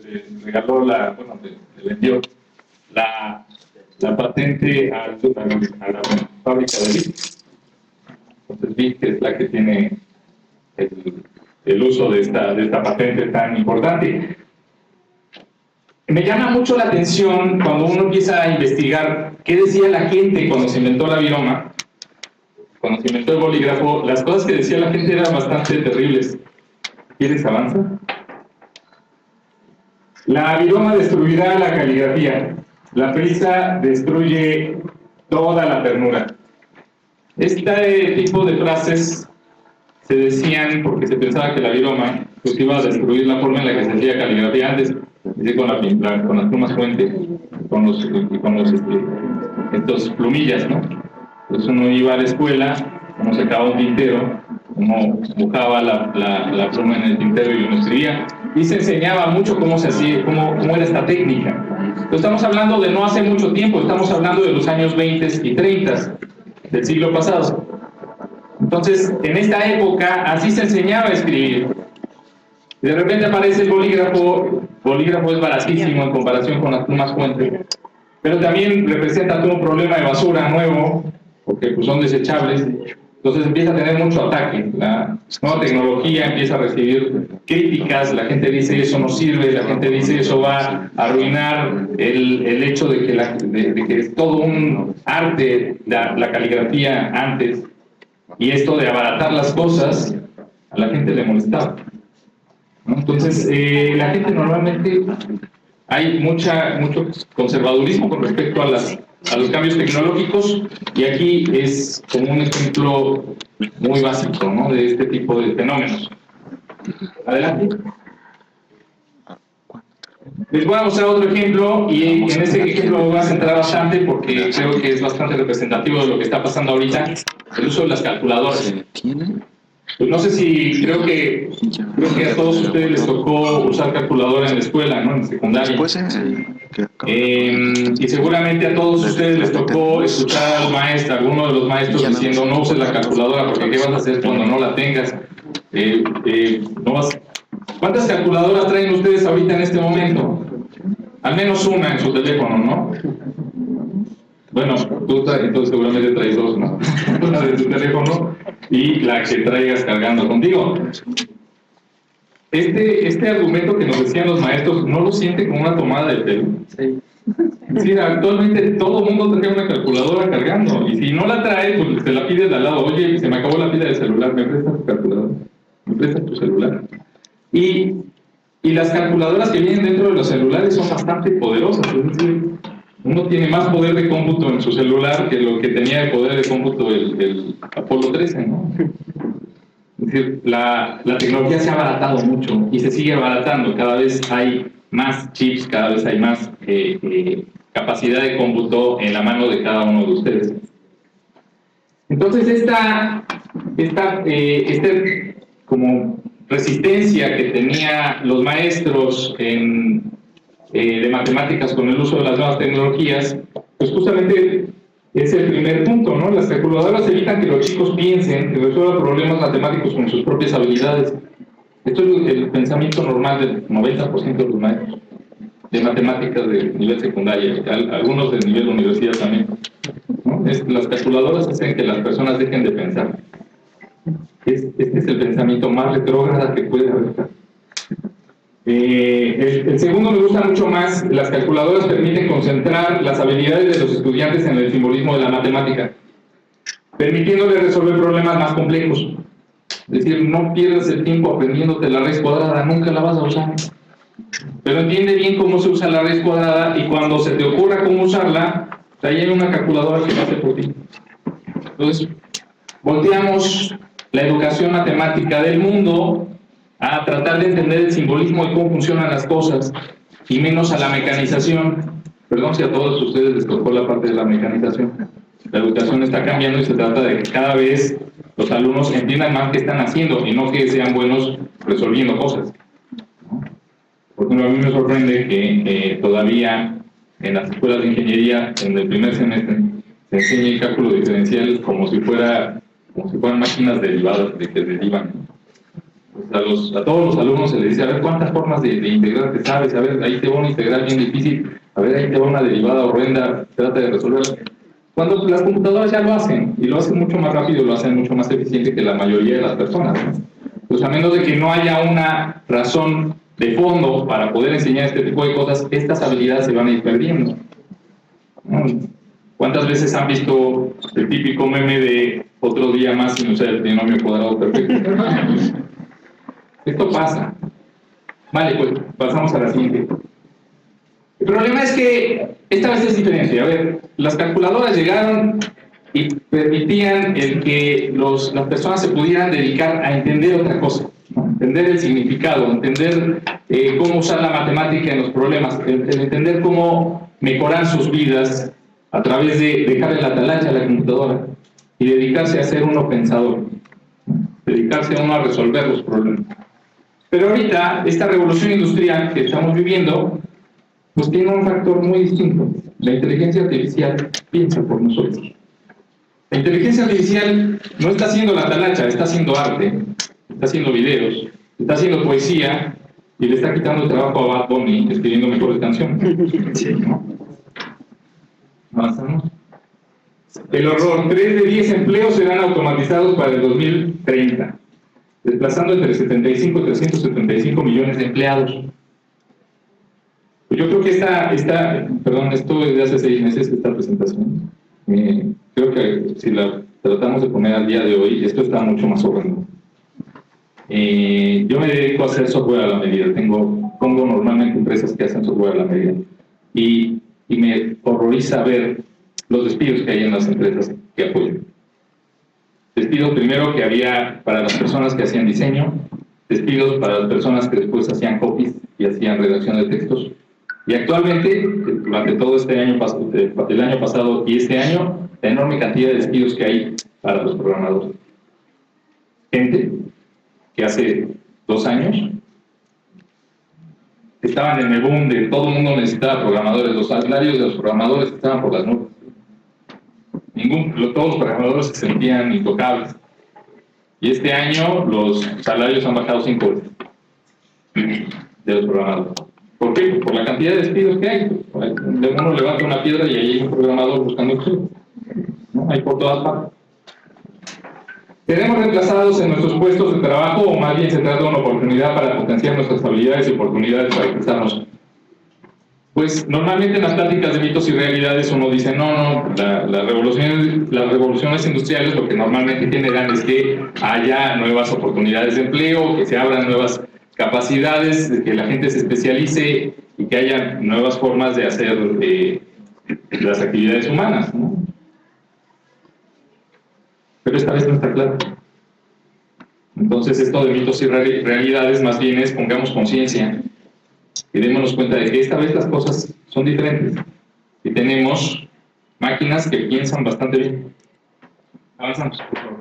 le regaló bueno, le vendió la patente a la fábrica de BIC. Entonces BIC es la que tiene el uso de esta patente tan importante. Me llama mucho la atención cuando uno empieza a investigar qué decía la gente cuando se inventó la viroma, cuando se inventó el bolígrafo. Las cosas que decía la gente eran bastante terribles. ¿Quieres avanzar? La viroma destruirá la caligrafía. La prisa destruye toda la ternura. Este tipo de frases se decían porque se pensaba que la viroma pues, iba a destruir la forma en la que se hacía caligrafía antes, es decir, con las plumas fuente, con los estos plumillas, ¿no? Entonces uno iba a la escuela, uno sacaba un tintero, uno mojaba la pluma en el tintero y uno escribía, y se enseñaba mucho cómo se hacía, cómo era esta técnica. Pero estamos hablando de no hace mucho tiempo, estamos hablando de los años 20 y 30 del siglo pasado. Entonces, en esta época, así se enseñaba a escribir. De repente aparece el bolígrafo. El bolígrafo es baratísimo en comparación con las plumas fuente, pero también representa todo un problema de basura nuevo, porque pues, son desechables. Entonces empieza a tener mucho ataque. La nueva tecnología empieza a recibir críticas. La gente dice eso no sirve, la gente dice eso va a arruinar el hecho de que es todo un arte la caligrafía antes. Y esto de abaratar las cosas, a la gente le molestaba, ¿no? Entonces, la gente normalmente, hay mucho conservadurismo con respecto a los cambios tecnológicos, y aquí es como un ejemplo muy básico, ¿no? De este tipo de fenómenos. Adelante. Les voy a mostrar otro ejemplo, y en este ejemplo me voy a centrar bastante porque creo que es bastante representativo de lo que está pasando ahorita, el uso de las calculadoras. Pues no sé si, creo que a todos ustedes les tocó usar calculadora en la escuela, ¿no? En secundaria. Y seguramente a todos ustedes les tocó escuchar al maestro, alguno de los maestros diciendo no uses la calculadora porque ¿qué vas a hacer cuando no la tengas? ¿Cuántas calculadoras traen ustedes ahorita en este momento? Al menos una en su teléfono, ¿no? Bueno, tú entonces seguramente traes dos, ¿no? Una de tu teléfono y la que traigas cargando contigo. Este argumento que nos decían los maestros, ¿no lo siente como una tomada de pelo? Sí. Sí, actualmente todo el mundo trae una calculadora cargando, y si no la trae, pues te la pides de al lado. Oye, se me acabó la pila del celular, ¿me prestas tu calculadora? ¿Me prestas tu celular? Y las calculadoras que vienen dentro de los celulares son bastante poderosas, es decir, uno tiene más poder de cómputo en su celular que lo que tenía de poder de cómputo el Apolo 13, ¿no? Es decir, la tecnología se ha abaratado mucho y se sigue abaratando. Cada vez hay más chips, cada vez hay más capacidad de cómputo en la mano de cada uno de ustedes. Entonces, esta como resistencia que tenían los maestros de matemáticas con el uso de las nuevas tecnologías, pues justamente es el primer punto, ¿no? Las calculadoras evitan que los chicos piensen, que resuelvan problemas matemáticos con sus propias habilidades. Esto es el pensamiento normal del 90% de los maestros de matemáticas de nivel secundario, algunos de nivel universidad también, ¿no? Las calculadoras hacen que las personas dejen de pensar. Este es el pensamiento más retrógrado que puede haber. El segundo me gusta mucho más. Las calculadoras permiten concentrar las habilidades de los estudiantes en el simbolismo de la matemática, permitiéndoles resolver problemas más complejos. Es decir, no pierdas el tiempo aprendiéndote la raíz cuadrada, nunca la vas a usar. Pero entiende bien cómo se usa la raíz cuadrada, y cuando se te ocurra cómo usarla, ahí hay una calculadora que lo hace por ti. Entonces, volteamos la educación matemática del mundo a tratar de entender el simbolismo y cómo funcionan las cosas, y menos a la mecanización. Perdón si a todos ustedes les tocó la parte de la mecanización. La educación está cambiando y se trata de que cada vez los alumnos entiendan más qué están haciendo y no que sean buenos resolviendo cosas, ¿no? Por ejemplo, a mí me sorprende que todavía en las escuelas de ingeniería, en el primer semestre, se enseña el cálculo diferencial como si fueran máquinas derivadas de que derivan. a todos los alumnos se les dice, a ver, ¿cuántas formas de integrar te sabes? A ver, ahí te va una integral bien difícil, a ver, ahí te va una derivada horrenda, trata de resolverla. Cuando las computadoras ya lo hacen, y lo hacen mucho más rápido, lo hacen mucho más eficiente que la mayoría de las personas, ¿no? Pues a menos de que no haya una razón de fondo para poder enseñar este tipo de cosas, estas habilidades se van a ir perdiendo, ¿no? ¿Cuántas veces han visto el típico meme de otro día más sin usar el binomio cuadrado perfecto? Esto pasa. Vale, pues pasamos a la siguiente. El problema es que esta vez es diferente. A ver, las calculadoras llegaron y permitían el que las personas se pudieran dedicar a entender otra cosa, ¿no? Entender el significado, entender cómo usar la matemática en los problemas, entender cómo mejorar sus vidas a través de dejarle la talacha a la computadora y dedicarse a ser uno pensador, dedicarse a uno a resolver los problemas. Pero ahorita, esta revolución industrial que estamos viviendo, pues tiene un factor muy distinto. La inteligencia artificial piensa por nosotros. La inteligencia artificial no está haciendo la talacha, está haciendo arte, está haciendo videos, está haciendo poesía y le está quitando el trabajo a Bad Bunny escribiendo mejores canciones. ¿No? ¿Avanzamos? El horror, 3 de 10 empleos serán automatizados para el 2030, desplazando entre 75 y 375 millones de empleados. Pues yo creo que esto es de hace 6 meses, esta presentación. Creo que si la tratamos de poner al día de hoy, esto está mucho más horrendo. Yo me dedico a hacer software a la medida. Pongo normalmente empresas que hacen software a la medida. Y me horroriza ver los despidos que hay en las empresas que apoyan. Despidos primero que había para las personas que hacían diseño, despidos para las personas que después hacían copies y hacían redacción de textos. Y actualmente, durante todo el año pasado y este año, la enorme cantidad de despidos que hay para los programadores. Gente que hace 2 años estaban en el boom de todo el mundo necesitaba programadores, los salarios de los programadores estaban por las nubes. Todos los programadores se sentían intocables. Y este año los salarios han bajado 5 veces de los programadores. ¿Por qué? Por la cantidad de despidos que hay. Uno levanta una piedra y ahí hay un programador buscando empleo, ¿no? Hay por todas partes. ¿Seremos reemplazados en nuestros puestos de trabajo o más bien se trata de una oportunidad para potenciar nuestras habilidades y oportunidades para expresarnos? Pues normalmente en las pláticas de mitos y realidades uno dice, no, las revoluciones industriales lo que normalmente generan es que haya nuevas oportunidades de empleo, que se abran nuevas capacidades, que la gente se especialice y que haya nuevas formas de hacer las actividades humanas, ¿no? Pero esta vez no está claro. Entonces esto de mitos y realidades más bien es pongamos conciencia y démonos cuenta de que esta vez las cosas son diferentes y tenemos máquinas que piensan bastante bien. Avanzamos, por favor.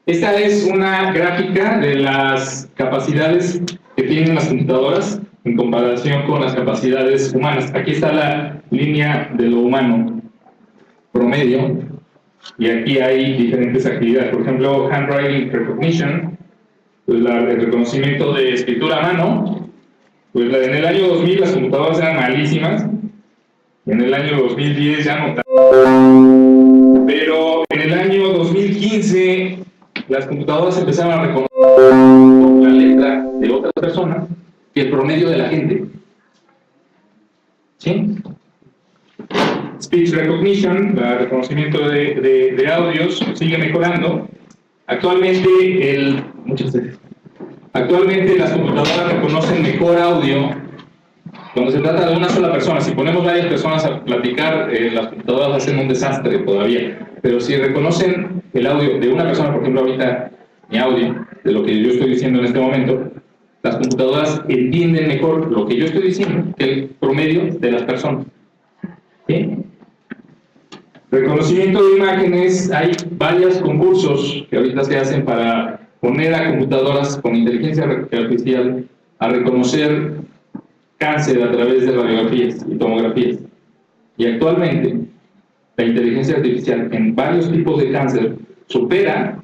Esta es una gráfica de las capacidades que tienen las computadoras en comparación con las capacidades humanas. Aquí está la línea de lo humano promedio y aquí hay diferentes actividades. Por ejemplo, handwriting recognition, pues el reconocimiento de escritura a mano. Pues en el año 2000 las computadoras eran malísimas, en el año 2010 ya no tanto, pero en el año 2015 las computadoras empezaron a reconocer la letra de otras personas y el promedio de la gente. ¿Sí? Speech recognition, el reconocimiento de audios, sigue mejorando. Actualmente las computadoras reconocen mejor audio cuando se trata de una sola persona. Si ponemos varias personas a platicar, las computadoras hacen un desastre todavía. Pero si reconocen el audio de una persona, por ejemplo ahorita mi audio, de lo que yo estoy diciendo en este momento, las computadoras entienden mejor lo que yo estoy diciendo que el promedio de las personas. ¿Sí? Reconocimiento de imágenes, hay varios concursos que ahorita se hacen para poner a computadoras con inteligencia artificial a reconocer cáncer a través de radiografías y tomografías. Y actualmente la inteligencia artificial en varios tipos de cáncer supera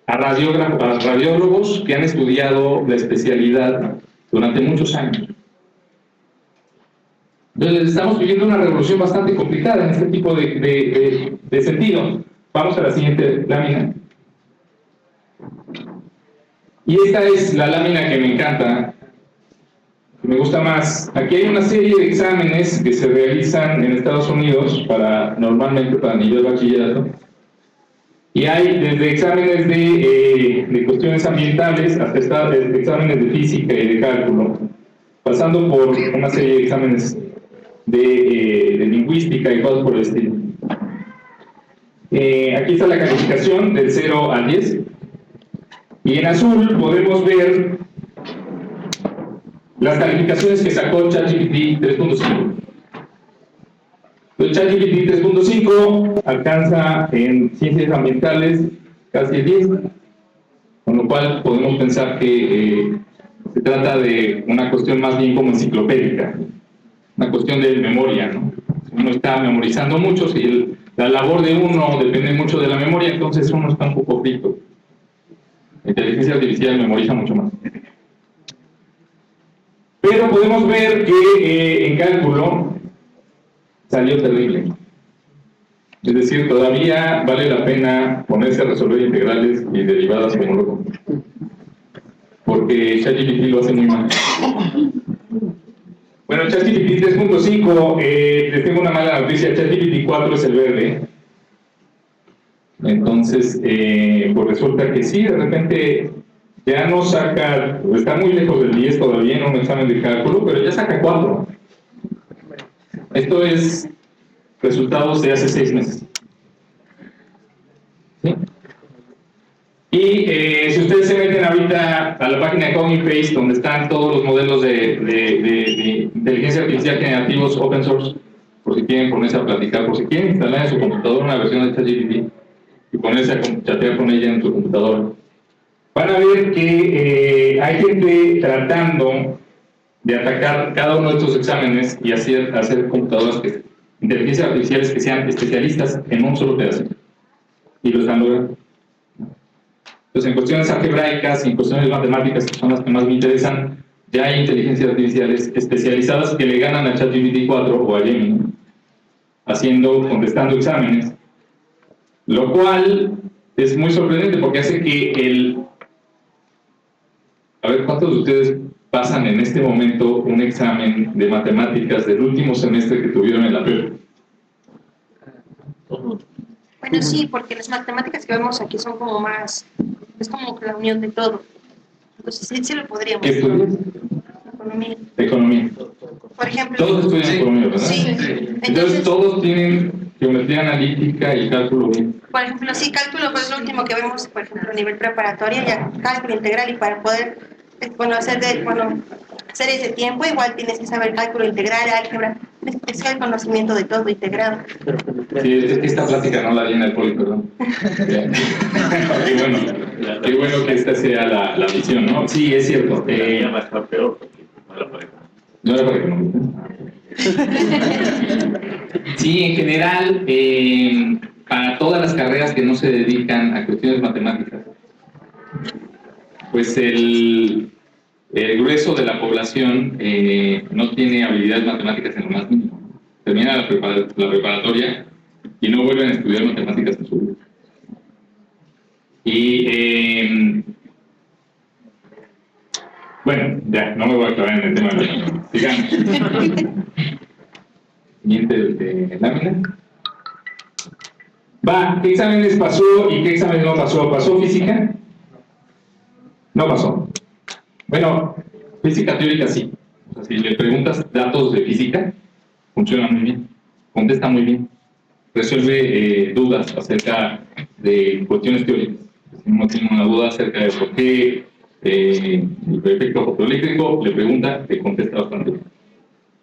a radiólogos que han estudiado la especialidad durante muchos años. Entonces estamos viviendo una revolución bastante complicada en este tipo de sentido. Vamos a la siguiente lámina. Y esta es la lámina que me encanta, que me gusta más. Aquí hay una serie de exámenes que se realizan en Estados Unidos normalmente para nivel bachillerato. Y hay desde exámenes de cuestiones ambientales hasta exámenes de física y de cálculo, pasando por una serie de exámenes de lingüística y cosas por el estilo. Aquí está la calificación del 0 al 10. Y en azul podemos ver las calificaciones que sacó ChatGPT 3.5. ChatGPT 3.5 alcanza en ciencias ambientales casi el 10, con lo cual podemos pensar que se trata de una cuestión más bien como enciclopédica, una cuestión de memoria, ¿no? Uno está memorizando mucho, si la labor de uno depende mucho de la memoria, entonces uno está un poco frito. La inteligencia artificial memoriza mucho más. Pero podemos ver que en cálculo salió terrible. Es decir, todavía vale la pena ponerse a resolver integrales y derivadas como loco, porque ChatGPT lo hace muy mal. Bueno, ChatGPT 3.5, les tengo una mala noticia. ChatGPT 4 es el verde. Entonces, pues resulta que sí, de repente ya no saca, está muy lejos del 10 todavía en un examen de cálculo, pero ya saca 4. Esto es resultados de hace 6 meses. ¿Sí? Y si ustedes se meten ahorita a la página de Cogniface, donde están todos los modelos de inteligencia artificial generativos open source, por si quieren ponerse a platicar, por si quieren instalar en su computadora una versión de ChatGPT y ponerse a chatear con ella en su computadora, van a ver que hay gente tratando de atacar cada uno de estos exámenes y hacer computadoras inteligencias artificiales que sean especialistas en un solo pedacito. Y lo están logrando. Entonces, en cuestiones algebraicas y en cuestiones matemáticas, que son las que más me interesan, ya hay inteligencias artificiales especializadas que le ganan a ChatGPT 4 o a Gemini, contestando exámenes, lo cual es muy sorprendente porque hace que a ver, ¿cuántos de ustedes pasan en este momento un examen de matemáticas del último semestre que tuvieron en la PEP? Bueno, sí, porque las matemáticas que vemos aquí son como más, es como la unión de todo. Entonces sí lo podríamos. ¿Qué estudias? Economía. Economía. Por ejemplo. Todos estudian economía, ¿verdad? Sí. Entonces todos tienen geometría analítica y cálculo. Por ejemplo, sí, cálculo fue lo último que vemos, por ejemplo, a nivel preparatoria, ya cálculo integral, y para poder, hacer series de tiempo, igual tienes que saber cálculo integral, álgebra, es el conocimiento de todo integrado. Sí, es que esta plática no la viene al poli, perdón. Qué bueno que esta sea la visión, ¿no? Sí, es cierto. Va a estar peor, no era para economía. Sí, en general, para todas las carreras que no se dedican a cuestiones matemáticas, pues el grueso de la población no tiene habilidades matemáticas en lo más mínimo. Termina la preparatoria y no vuelven a estudiar matemáticas en su vida. Y bueno, ya, no me voy a aclarar en el tema. Sigamos. Siguiente lámina. ¿Qué exámenes pasó y qué exámenes no pasó? ¿Pasó física? No pasó. Bueno, física teórica sí. O sea, si le preguntas datos de física, funciona muy bien, contesta muy bien, resuelve dudas acerca de cuestiones teóricas. Si uno tiene una duda acerca de por qué el efecto fotoeléctrico, le pregunta, le contesta bastante bien.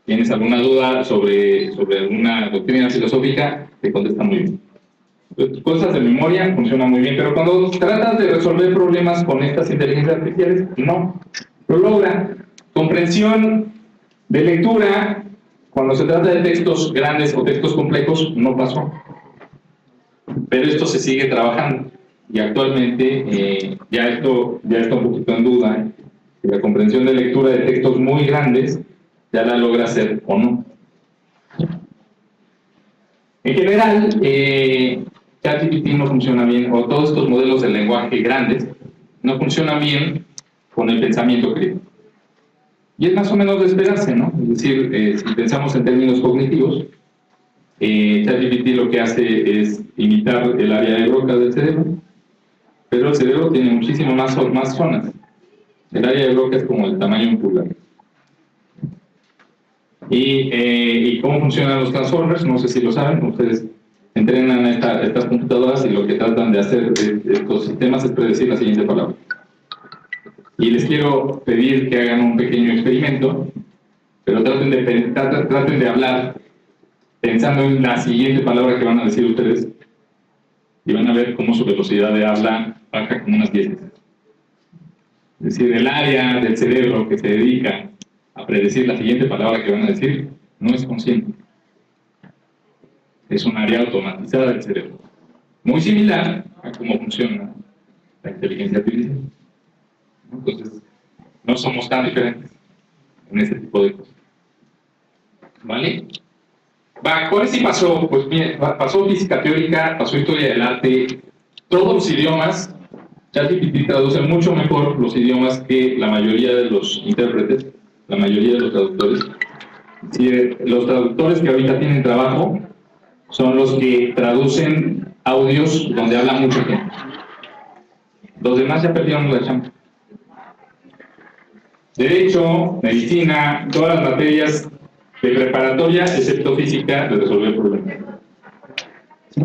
¿Tienes alguna duda sobre alguna doctrina filosófica? Te contesta muy bien. Entonces, cosas de memoria funcionan muy bien, pero cuando tratas de resolver problemas con estas inteligencias artificiales, no lo logra. Comprensión de lectura, cuando se trata de textos grandes o textos complejos, no pasó. Pero esto se sigue trabajando. y actualmente ya está un poquito en duda. La comprensión de lectura de textos muy grandes ya la logra hacer o no. En general, ChatGPT no funciona bien, o todos estos modelos de lenguaje grandes no funcionan bien con el pensamiento crítico. Y es más o menos de esperarse, ¿no? Es decir, si pensamos en términos cognitivos, ChatGPT lo que hace es imitar el área de Broca del cerebro, pero el cerebro tiene muchísimo más zonas. El área de Broca es como el tamaño de un pulgar. ¿Y cómo funcionan los transformers? No sé si lo saben, ustedes entrenan estas computadoras y lo que tratan de hacer estos sistemas es predecir la siguiente palabra. Y les quiero pedir que hagan un pequeño experimento, pero traten de hablar pensando en la siguiente palabra que van a decir ustedes y van a ver cómo su velocidad de habla baja como unas 10 veces. Es decir, el área del cerebro que se dedica a predecir la siguiente palabra que van a decir no es consciente. Es un área automatizada del cerebro. Muy similar a cómo funciona la inteligencia artificial. Entonces, no somos tan diferentes en este tipo de cosas. ¿Vale? ¿Cuál sí pasó? Pues bien, pasó física teórica, pasó historia del arte, todos los idiomas. ChatGPT traduce mucho mejor los idiomas que la mayoría de los intérpretes, la mayoría de los traductores. Sí, los traductores que ahorita tienen trabajo son los que traducen audios donde habla mucha gente. Los demás ya perdieron la chamba. Derecho, medicina, todas las materias de preparatoria, excepto física, de resolver problemas. ¿Sí?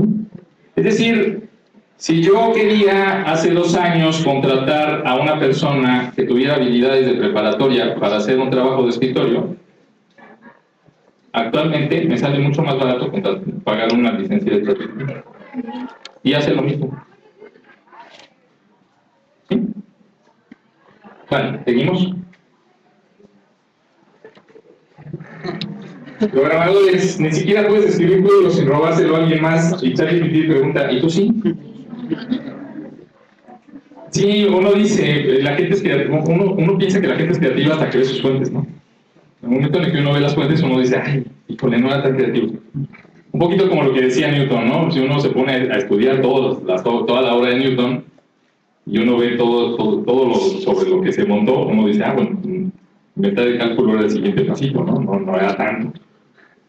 Es decir, si yo quería hace 2 años contratar a una persona que tuviera habilidades de preparatoria para hacer un trabajo de escritorio, actualmente me sale mucho más barato pagar una licencia de ChatGPT. Y hace lo mismo. ¿Sí? Vale, ¿seguimos? Programadores, ni siquiera puedes escribir código sin robárselo a alguien más. Y ChatGPT pregunta, ¿y tú sí? Sí, uno dice, la gente es creativa, uno piensa que la gente es creativa hasta que ve sus fuentes, ¿no? En el momento en el que uno ve las fuentes, uno dice, ay, híjole, no era tan creativo. Un poquito como lo que decía Newton, ¿no? Si uno se pone a estudiar toda la obra de Newton y uno ve todo sobre lo que se montó, uno dice, bueno, inventar el cálculo era el siguiente pasito, ¿no? No era tanto.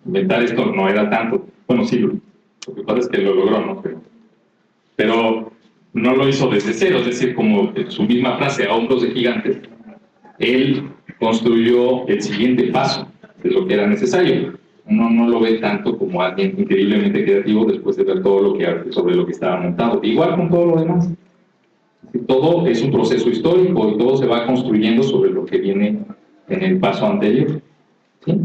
Inventar esto no era tanto. Bueno, sí, lo que pasa es que lo logró, ¿no? Pero no lo hizo desde cero, es decir, como su misma frase, a hombros de gigantes, él construyó el siguiente paso de lo que era necesario. Uno no lo ve tanto como alguien increíblemente creativo después de ver todo sobre lo que estaba montado. Igual con todo lo demás. Todo es un proceso histórico y todo se va construyendo sobre lo que viene en el paso anterior. ¿Sí?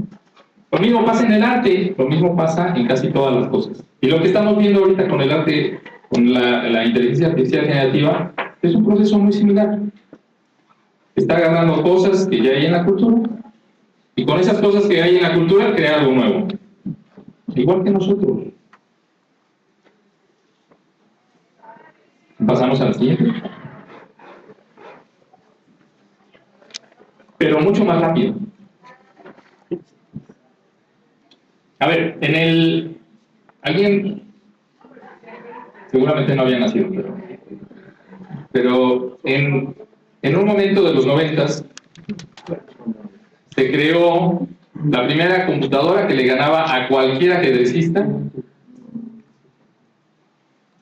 Lo mismo pasa en el arte, lo mismo pasa en casi todas las cosas. Y lo que estamos viendo ahorita con el arte, con la inteligencia artificial generativa, es un proceso muy similar. Está agarrando cosas que ya hay en la cultura y con esas cosas que hay en la cultura crea algo nuevo. Igual que nosotros. Pasamos a la siguiente. Pero mucho más rápido. A ver, alguien seguramente no había nacido, pero en un momento de los 90s se creó la primera computadora que le ganaba a cualquier ajedrecista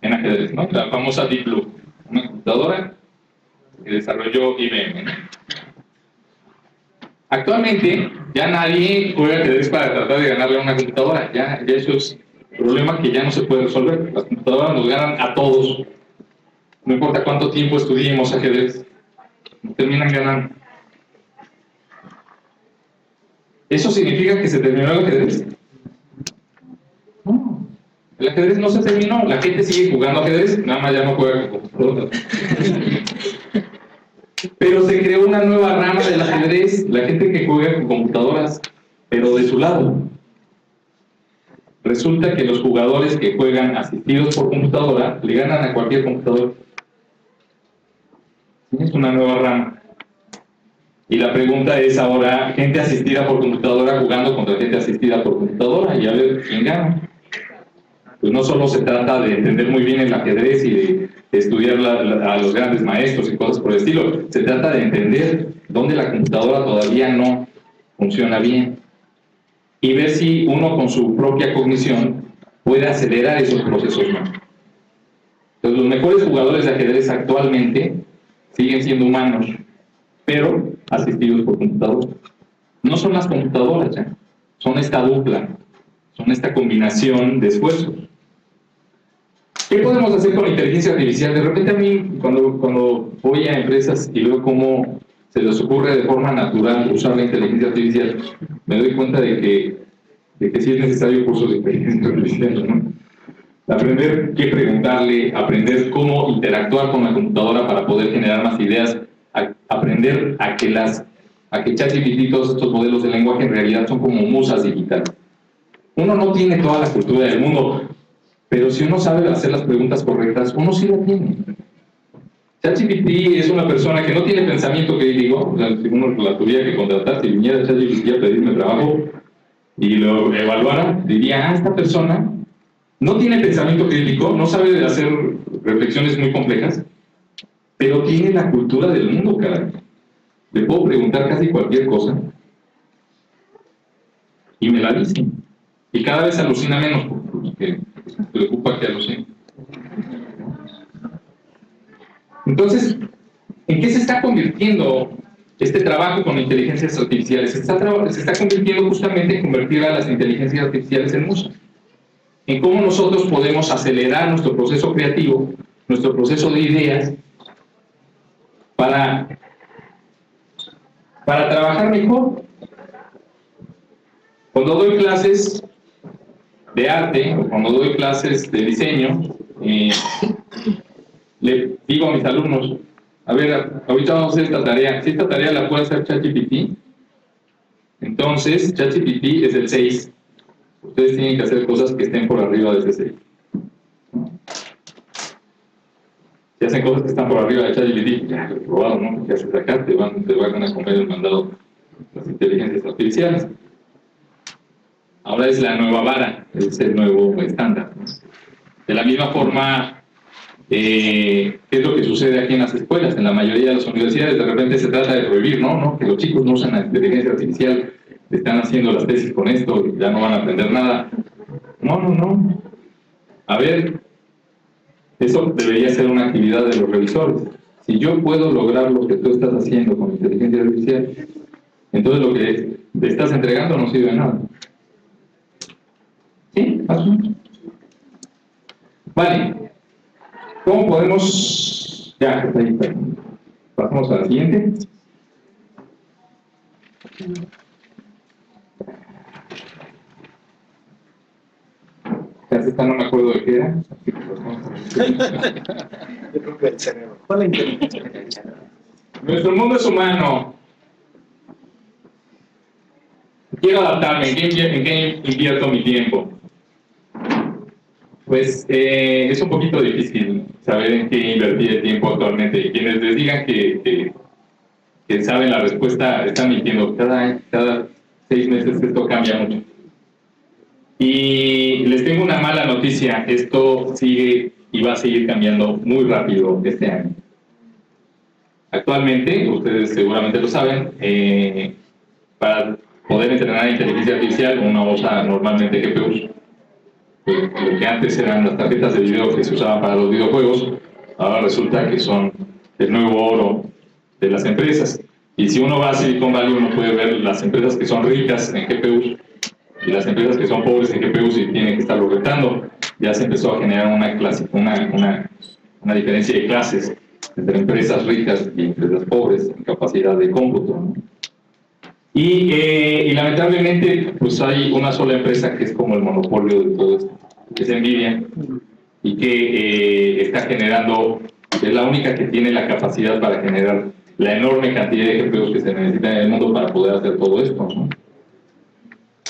en ajedrez, ¿no? La famosa Deep Blue, una computadora que desarrolló IBM, ¿no? Actualmente ya nadie juega ajedrez para tratar de ganarle a una computadora, ya eso es un problema que ya no se puede resolver. Las computadoras nos ganan a todos, no importa cuánto tiempo estudiemos ajedrez, nos terminan ganando. ¿Eso significa que se terminó el ajedrez? No, el ajedrez no se terminó, la gente sigue jugando ajedrez, nada más ya no juega con computadoras. Pero se creó una nueva rama del ajedrez, la gente que juega con computadoras, pero de su lado. Resulta que los jugadores que juegan asistidos por computadora le ganan a cualquier computador. Es una nueva rama. Y la pregunta es ahora, gente asistida por computadora jugando contra gente asistida por computadora, y a ver quién gana. Pues no solo se trata de entender muy bien el ajedrez y de estudiar a los grandes maestros y cosas por el estilo, se trata de entender dónde la computadora todavía no funciona bien y ver si uno con su propia cognición puede acelerar esos procesos más. Entonces, los mejores jugadores de ajedrez actualmente siguen siendo humanos, pero asistidos por computadoras. No son las computadoras ya, son esta dupla, son esta combinación de esfuerzos. ¿Qué podemos hacer con inteligencia artificial? De repente a mí, cuando voy a empresas y veo cómo se les ocurre de forma natural usar la inteligencia artificial, me doy cuenta de que sí es necesario cursos de inteligencia artificial, ¿no? Aprender qué preguntarle, aprender cómo interactuar con la computadora para poder generar más ideas, aprender a que ChatGPT y todos estos modelos de lenguaje en realidad son como musas digitales. Uno no tiene toda la cultura del mundo, pero si uno sabe hacer las preguntas correctas, uno sí la tiene. ChatGPT es una persona que no tiene pensamiento crítico. O sea, si uno la tuviera que contratar, si viniera ChatGPT a pedirme trabajo y lo evaluara, diría, esta persona no tiene pensamiento crítico, no sabe hacer reflexiones muy complejas, pero tiene la cultura del mundo, caray. Le puedo preguntar casi cualquier cosa y me la dice. Y cada vez alucina menos, porque me preocupa que alucine. Entonces, ¿en qué se está convirtiendo este trabajo con inteligencias artificiales? Se está convirtiendo justamente en convertir a las inteligencias artificiales en musas. En cómo nosotros podemos acelerar nuestro proceso creativo, nuestro proceso de ideas, para trabajar mejor. Cuando doy clases de arte o cuando doy clases de diseño, le digo a mis alumnos, a ver, ahorita vamos a hacer esta tarea. Si esta tarea la puede hacer ChatGPT, entonces ChatGPT es el 6. Ustedes tienen que hacer cosas que estén por arriba de ese 6. Si hacen cosas que están por arriba de ChatGPT, ya lo he probado, ¿no? ¿Qué haces acá? Te van a comer el mandado las inteligencias artificiales. Ahora es la nueva vara, es el nuevo estándar, ¿no? De la misma forma, ¿qué es lo que sucede aquí en las escuelas? En la mayoría de las universidades de repente se trata de prohibir, ¿no? Que los chicos no usen la inteligencia artificial, están haciendo las tesis con esto, ya no van a aprender nada. No. A ver, eso debería ser una actividad de los revisores. Si yo puedo lograr lo que tú estás haciendo con inteligencia artificial, entonces lo que te estás entregando no sirve de nada. ¿Sí? ¿Más o menos? Vale. ¿Cómo podemos...? Ya, ahí está. Pasamos a la siguiente. Esta no me acuerdo de qué era. Nuestro mundo es humano. Quiero adaptarme. ¿En qué invierto mi tiempo? Pues es un poquito difícil saber en qué invertir el tiempo actualmente. Y quienes les digan que saben la respuesta están mintiendo. Cada 6 meses esto cambia mucho. Y les tengo una mala noticia, esto sigue y va a seguir cambiando muy rápido este año. Actualmente, ustedes seguramente lo saben, para poder entrenar inteligencia artificial uno usa normalmente GPUs. Lo que antes eran las tarjetas de video que se usaban para los videojuegos, ahora resulta que son el nuevo oro de las empresas. Y si uno va a Silicon Valley, uno puede ver las empresas que son ricas en GPUs y las empresas que son pobres en GPUs y tienen que estarlo retando. Ya se empezó a generar una diferencia de clases entre empresas ricas y empresas pobres en capacidad de cómputo, ¿no? Y lamentablemente pues hay una sola empresa que es como el monopolio de todo esto, que es Nvidia, y que está generando, es la única que tiene la capacidad para generar la enorme cantidad de GPUs que se necesitan en el mundo para poder hacer todo esto, ¿no?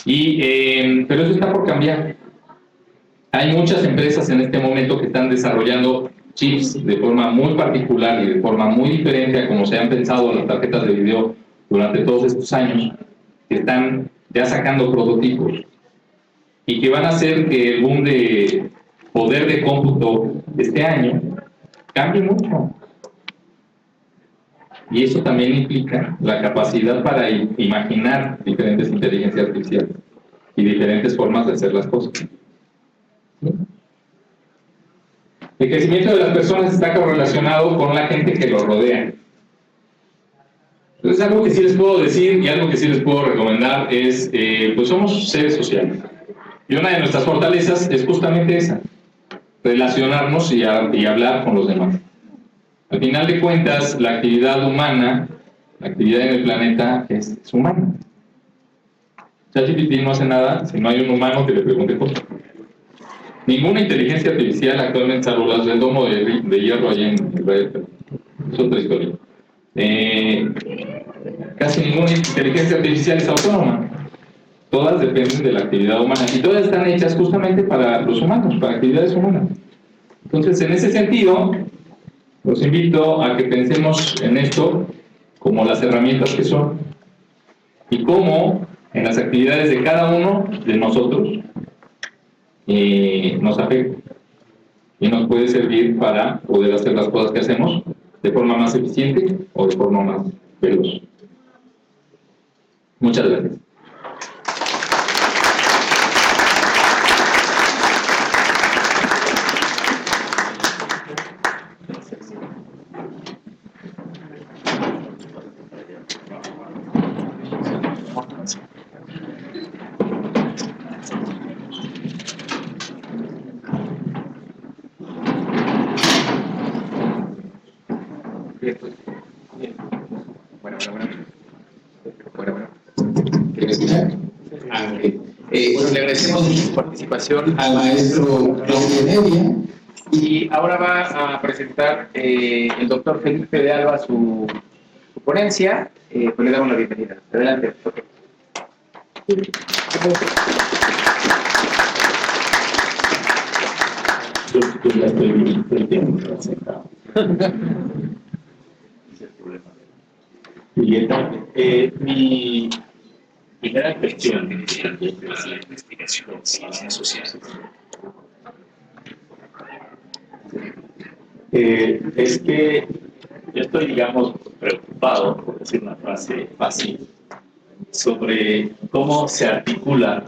Pero eso está por cambiar. Hay muchas empresas en este momento que están desarrollando chips de forma muy particular y de forma muy diferente a como se han pensado las tarjetas de video durante todos estos años, que están ya sacando prototipos y que van a hacer que el boom de poder de cómputo este año cambie mucho. Y eso también implica la capacidad para imaginar diferentes inteligencias artificiales y diferentes formas de hacer las cosas. ¿Sí? El crecimiento de las personas está correlacionado con la gente que los rodea. Entonces, algo que sí les puedo decir y algo que sí les puedo recomendar es, pues somos seres sociales. Y una de nuestras fortalezas es justamente esa, relacionarnos y hablar con los demás. Al final de cuentas, la actividad humana, la actividad en el planeta es humana. ChatGPT no hace nada si no hay un humano que le pregunte cosas. Ninguna inteligencia artificial actualmente, salvo las del domo de hierro allá en Israel, pero es otra historia. Casi ninguna inteligencia artificial es autónoma. Todas dependen de la actividad humana y todas están hechas justamente para los humanos, para actividades humanas. Entonces, en ese sentido, los invito a que pensemos en esto como las herramientas que son y cómo en las actividades de cada uno de nosotros nos afecta y nos puede servir para poder hacer las cosas que hacemos de forma más eficiente o de forma más veloz. Muchas gracias. Bueno, le agradecemos su participación al maestro Claudio Nevia y ahora va a presentar el doctor Felipe de Alba su ponencia. Pues le damos la bienvenida. Adelante, doctor. Yo ya estoy bien, el tiempo sentado. Ese es el problema. Y entonces, mi primera cuestión de investigación en ciencias sociales es que yo estoy, digamos, preocupado, por decir una frase fácil, sobre cómo se articula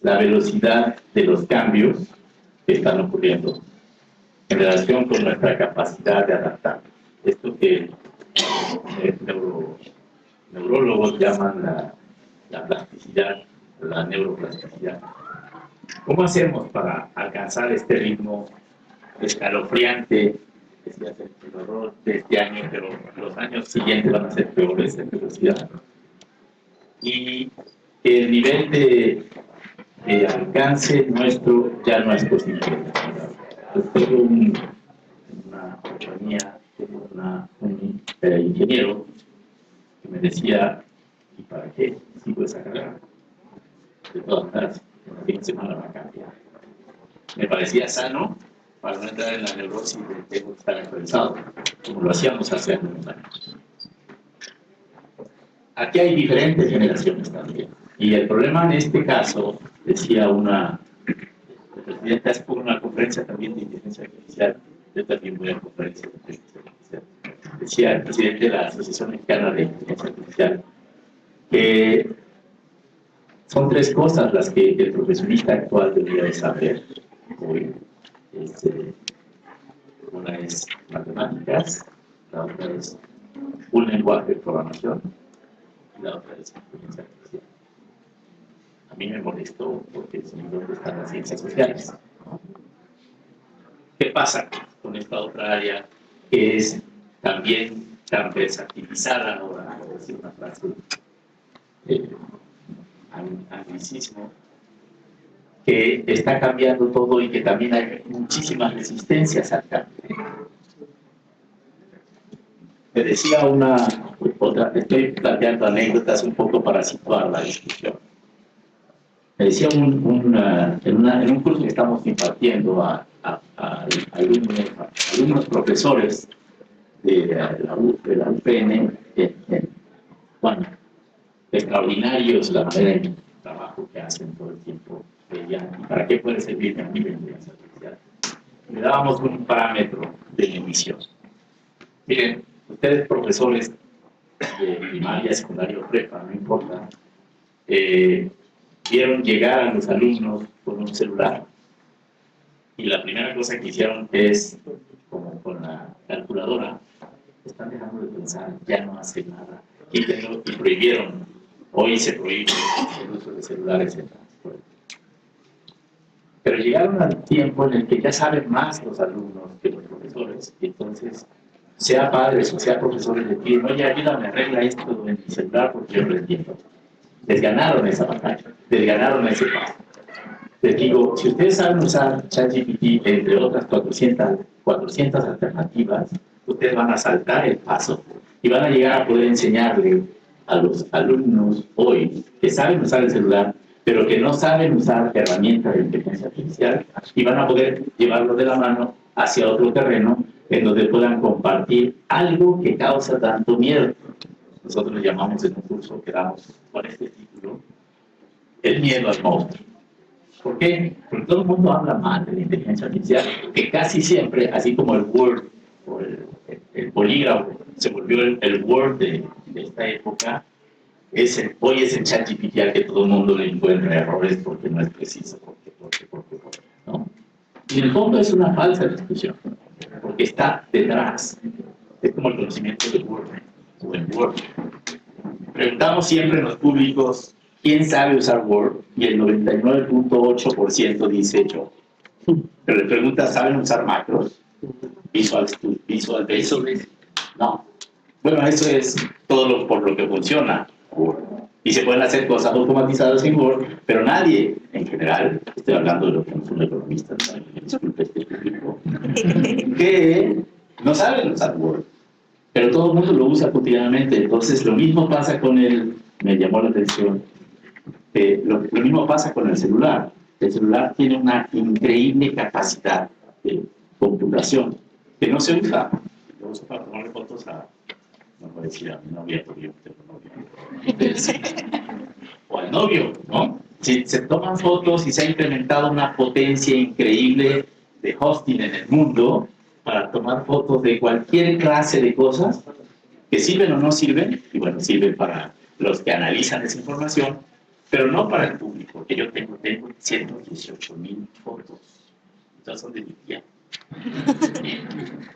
la velocidad de los cambios que están ocurriendo en relación con nuestra capacidad de adaptar. Esto que neurólogos llaman la plasticidad, la neuroplasticidad. ¿Cómo hacemos para alcanzar este ritmo escalofriante? Decías el horror de este año, pero los años siguientes van a ser peores en velocidad. Y el nivel de alcance nuestro ya no es posible. Tengo una compañía, tengo un ingeniero que me decía, ¿y para qué sigo esa carrera? De todas maneras, en la fin de semana va a cambiar. Me parecía sano para no entrar en la neurosis de tengo que estar actualizado, como lo hacíamos hace algunos años. Aquí hay diferentes generaciones también. Y el problema en este caso, decía una presidenta, es por una conferencia también de inteligencia artificial. Yo también voy a conferencia de inteligencia artificial. Decía el presidente de la Asociación Mexicana de Inteligencia Artificial que son tres cosas las que el profesionista actual debería de saber hoy. Una es matemáticas, la otra es un lenguaje de programación y la otra es inteligencia artificial. A mí me molestó porque es donde están las ciencias sociales. ¿Qué pasa con esta otra área que es también tan versatilizada ahora, por decir una frase, anglicismo, que está cambiando todo y que también hay muchísimas resistencias al cambio? Me decía otra, estoy planteando anécdotas un poco para situar la discusión. Me decía en un curso que estamos impartiendo a alumnos profesores de la UPN, bueno, extraordinarios la manera de trabajo que hacen todo el tiempo. ¿Y para qué puede servir a nivel de inteligencia artificial? Le dábamos un parámetro de emisión. Miren, ustedes profesores de primaria, secundaria o prepa, no importa, vieron llegar a los alumnos con un celular y la primera cosa que hicieron es, como con la calculadora, están dejando de pensar, ya no hacen nada, quítenlo y prohibieron. Hoy se prohíbe el uso de celulares en transporte. Pero llegaron al tiempo en el que ya saben más los alumnos que los profesores, y entonces, sea padres o sea profesores, les piden, oye, ayúdame, arregla esto en mi celular porque yo no lo entiendo. Les ganaron esa batalla, les ganaron ese paso. Les digo, si ustedes saben usar ChatGPT, entre otras 400 alternativas, ustedes van a saltar el paso y van a llegar a poder enseñarle a los alumnos hoy que saben usar el celular, pero que no saben usar herramientas de inteligencia artificial, y van a poder llevarlo de la mano hacia otro terreno en donde puedan compartir algo que causa tanto miedo. Nosotros le llamamos en un curso que damos con este título, el miedo al monstruo. ¿Por qué? Porque todo el mundo habla mal de la inteligencia artificial, que casi siempre, así como el Word o el polígrafo se volvió el Word de esta época, hoy es el ChatGPT al que todo el mundo le encuentra errores porque no es preciso, porque, ¿no? Y en el fondo es una falsa discusión, porque está detrás. Es como el conocimiento del Word o el Word. Preguntamos siempre en los públicos, ¿quién sabe usar Word? Y el 99.8% dice yo. Pero le preguntas, ¿saben usar macros? Visual Basic. No. Bueno, eso es todo por lo que funciona Word. Y se pueden hacer cosas automatizadas en Word, pero nadie, en general, estoy hablando de lo que no son economistas, disculpe este público, que no saben usar Word. Pero todo el mundo lo usa cotidianamente. Entonces, lo mismo pasa con me llamó la atención, lo mismo pasa con el celular. El celular tiene una increíble capacidad de computación que no se usa. Lo uso para tomarle fotos no voy a decir a mi novia, porque yo tengo novia. O al novio, ¿no? Si se toman fotos y se ha implementado una potencia increíble de hosting en el mundo para tomar fotos de cualquier clase de cosas que sirven o no sirven, y bueno, sirven para los que analizan esa información, pero no para el público, que yo tengo 118,000 fotos. Estas son de mi tía.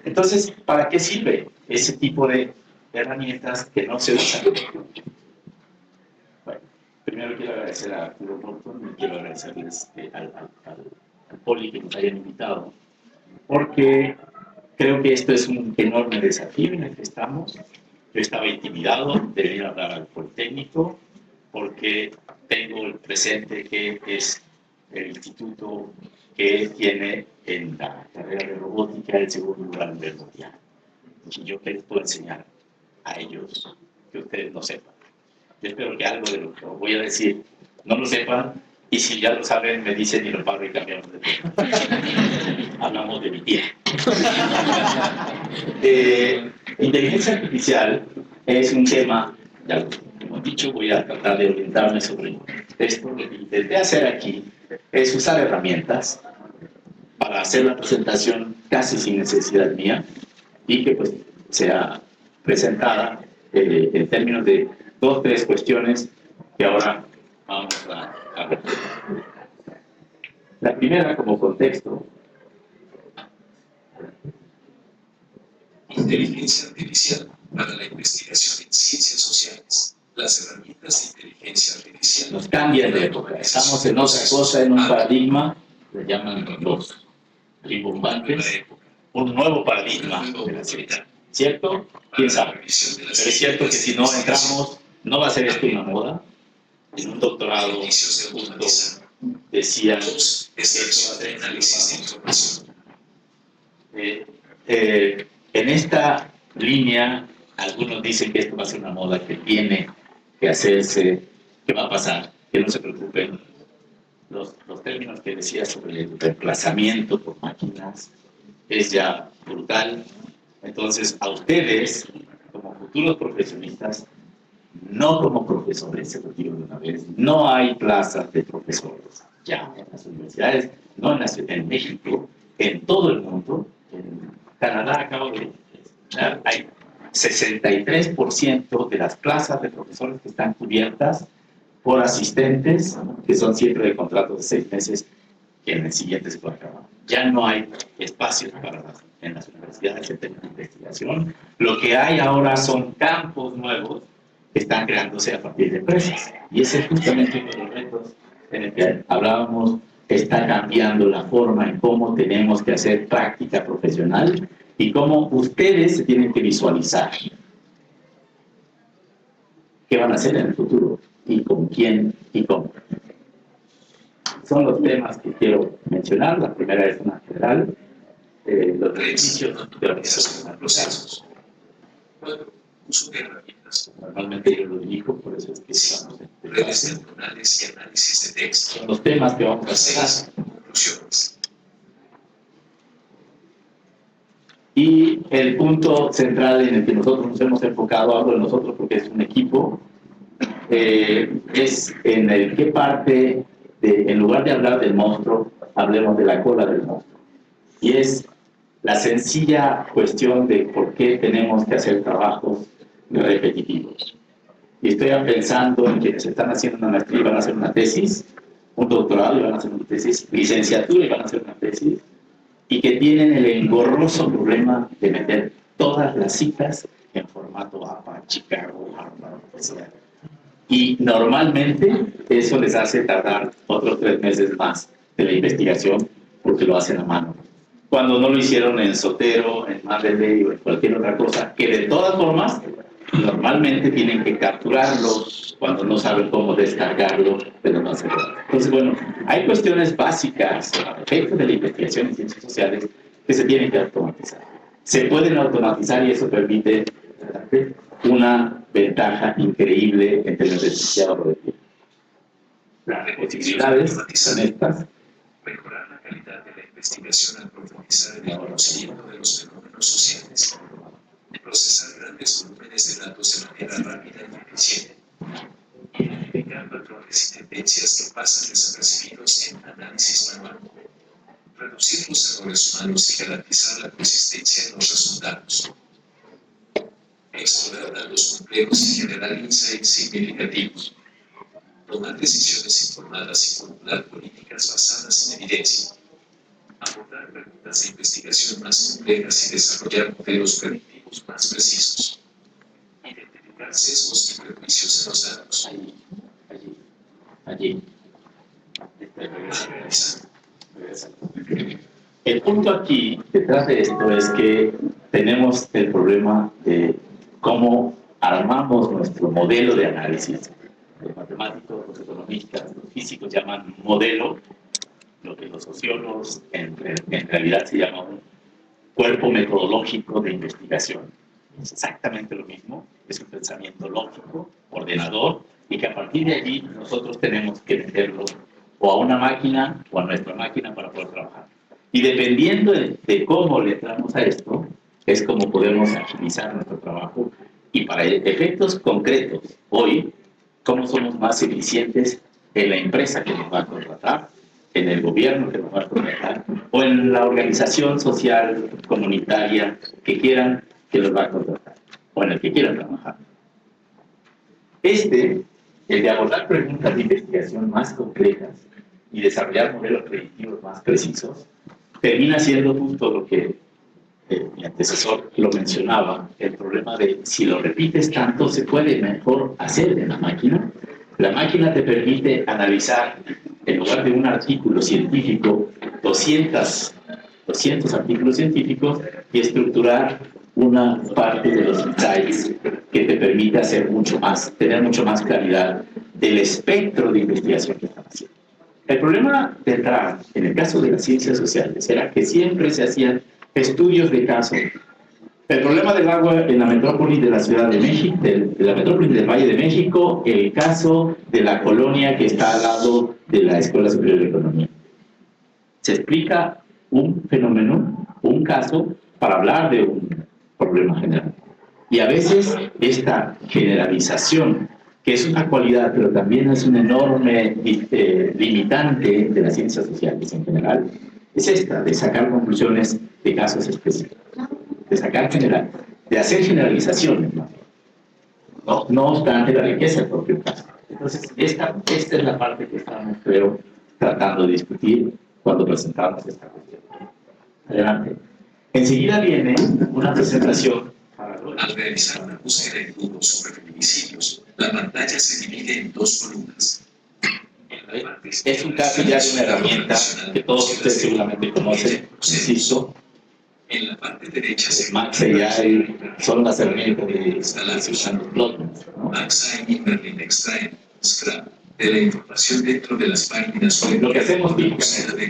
Entonces, ¿para qué sirve ese tipo de herramientas que no se usan? Bueno, primero quiero agradecer a Arturo Morton y quiero agradecerles al Poli que nos hayan invitado, porque creo que esto es un enorme desafío en el que estamos. Yo estaba intimidado de venir a hablar al Politécnico, porque tengo el presente que es el instituto que tiene en la carrera de robótica el segundo lugar del mundial. Y yo les puedo enseñar a ellos que ustedes no sepan. Yo espero que algo de lo que voy a decir no lo sepan, y si ya lo saben, me dicen y lo paro y cambiamos de tema. Hablamos de mi tía. Inteligencia artificial es un tema, ya lo hemos dicho, voy a tratar de orientarme sobre esto. Lo que intenté hacer aquí es usar herramientas para hacer la presentación casi sin necesidad mía, y que pues sea presentada en términos de 2 o 3 cuestiones que ahora vamos a ver. La primera, como contexto. Inteligencia artificial para la investigación en ciencias sociales. Las herramientas de inteligencia artificial Nos cambian de época. Estamos en otra cosa, en un paradigma, le llaman los rimbombantes, un nuevo paradigma de la ciencia. ¿Cierto? ¿Quién sabe? Pero es cierto que si no entramos, no va a ser esto una moda. En un doctorado, justo decían que esto va a ser análisis de información. En esta línea, algunos dicen que esto va a ser una moda, que tiene que hacerse, que va a pasar, que no se preocupen. Los términos que decía sobre el reemplazamiento por máquinas es ya brutal. Entonces, a ustedes, como futuros profesionistas, no como profesores, se lo digo de una vez, no hay plazas de profesores ya en las universidades, no en México, en todo el mundo. En Canadá acabo de escuchar, hay 63% de las plazas de profesores que están cubiertas por asistentes, que son siempre de contratos de 6 meses, que en el siguiente se puede acabar. Ya no hay espacios en las universidades de investigación. Lo que hay ahora son campos nuevos que están creándose a partir de empresas. Y ese es justamente uno de los retos en el que hablábamos. Está cambiando la forma en cómo tenemos que hacer práctica profesional y cómo ustedes se tienen que visualizar qué van a hacer en el futuro y con quién y cómo. Son los temas que quiero mencionar. La primera es una general, los beneficios de organización de procesos. Uso de herramientas. Normalmente yo lo digo, por eso es que estamos en Redes neuronales y análisis de texto. son los temas que vamos a hacer. Conclusiones. Y el punto central en el que nosotros nos hemos enfocado, hablo de nosotros porque es un equipo, es en el qué parte, en lugar de hablar del monstruo, hablemos de la cola del monstruo. Y es la sencilla cuestión de por qué tenemos que hacer trabajos repetitivos. Y estoy pensando en quienes están haciendo una maestría y van a hacer una tesis, un doctorado y van a hacer una tesis, licenciatura y van a hacer una tesis, y que tienen el engorroso problema de meter todas las citas en formato APA, Chicago, Harvard, lo que sea. Y normalmente eso les hace tardar otros 3 meses más de la investigación porque lo hacen a mano. Cuando no lo hicieron en Zotero, en Mendeley o en cualquier otra cosa, que de todas formas normalmente tienen que capturarlo cuando no saben cómo descargarlo, pero no hacerlo. Entonces, bueno, hay cuestiones básicas a efecto de la investigación en ciencias sociales que se tienen que automatizar. Se pueden automatizar y eso permite una ventaja increíble en términos de eficiente de tiempo. Las posibilidades son estas. Mejorar la calidad de la investigación al profundizar en el conocimiento de los fenómenos sociales. Procesar grandes volúmenes de datos de manera rápida y eficiente. Identificar patrones y tendencias que pasan desapercibidos en análisis manual. Reducir los errores humanos y garantizar la consistencia en los resultados. Explorar datos complejos y generar insights significativos. Tomar decisiones informadas y formular políticas basadas en evidencia. Abordar preguntas de investigación más complejas y desarrollar modelos predictivos más precisos. Identificar sesgos y prejuicios en los datos. Allí. El punto aquí, detrás de esto, es que tenemos el problema de cómo armamos nuestro modelo de análisis. Los matemáticos, los economistas, los físicos llaman modelo, lo que los sociólogos en realidad se llama un cuerpo metodológico de investigación. Es exactamente lo mismo, es un pensamiento lógico, ordenador, y que a partir de allí nosotros tenemos que meterlo o a una máquina o a nuestra máquina para poder trabajar. Y dependiendo de cómo le entramos a esto, es como podemos agilizar nuestro trabajo y para efectos concretos, hoy, cómo somos más eficientes en la empresa que nos va a contratar, en el gobierno que nos va a contratar, o en la organización social, comunitaria, que quieran que los va a contratar, o en el que quieran trabajar. El de abordar preguntas de investigación más complejas y desarrollar modelos predictivos más precisos, termina siendo justo lo que mi antecesor lo mencionaba, el problema de si lo repites tanto, se puede mejor hacer en la máquina. La máquina te permite analizar, en lugar de un artículo científico, 200 artículos científicos y estructurar una parte de los insights que te permite hacer mucho más, tener mucho más claridad del espectro de investigación que están haciendo. El problema de entrada, en el caso de las ciencias sociales, era que siempre se hacían estudios de caso. El problema del agua en la metrópoli de la Ciudad de México, de la metrópoli del Valle de México, el caso de la colonia que está al lado de la Escuela Superior de Economía. Se explica un fenómeno, un caso para hablar de un problema general. Y a veces esta generalización, que es una cualidad, pero también es un enorme limitante de las ciencias sociales en general, es esta, de sacar conclusiones de casos específicos, de hacer generalizaciones, no obstante la riqueza del propio caso. Entonces, esta es la parte que estamos, creo, tratando de discutir cuando presentamos esta cuestión. Adelante. Enseguida viene una presentación. Al realizar una búsqueda en Google sobre feminicidios, la pantalla se divide en dos columnas. Es un caso ya de una herramienta que todos ustedes seguramente conocen, insisto. En la parte derecha se MaxAI son las herramientas de usando plugins, ¿no? MaxAI y Merlin extraen Scrap de la información dentro de las páginas web. Lo que hacemos de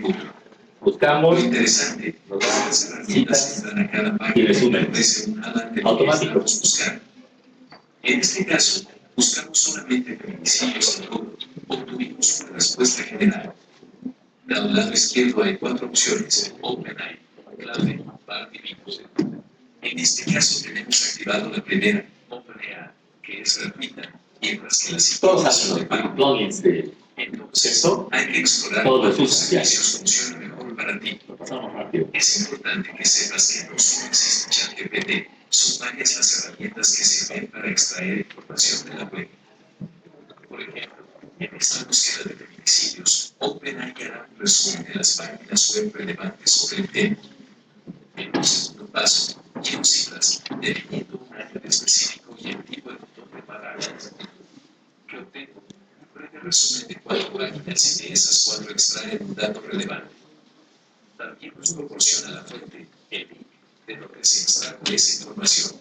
Google. Buscamos, Lo interesante, las herramientas entran a cada página y resumen ofrece un adelante automático. buscar. En este caso, buscamos solamente feminicidios en Google. Obtuvimos una respuesta general. Al lado izquierdo hay 4 opciones: OpenAI, Claude, Bard y Linux. En este caso tenemos activado la primera, OpenAI, que es gratuita, mientras que la todos hacen los plugins de entonces hay que explorar todos cuáles los servicios funcionan mejor para ti. lo pasamos rápido. Es importante que sepas que no solo existe ChatGPT, son varias las herramientas que sirven para extraer información de la web. Por ejemplo, en esta búsqueda de feminicidios, OpenAI hará un resumen de las páginas web relevantes sobre el tema. En un segundo paso, quiero cifras, definiendo un año específico y el tipo de botón de palabras. Que obtengo un breve resumen de 4 páginas y de esas 4 extraen un dato relevante. También nos proporciona la fuente, el link, de donde se extrajo esa información.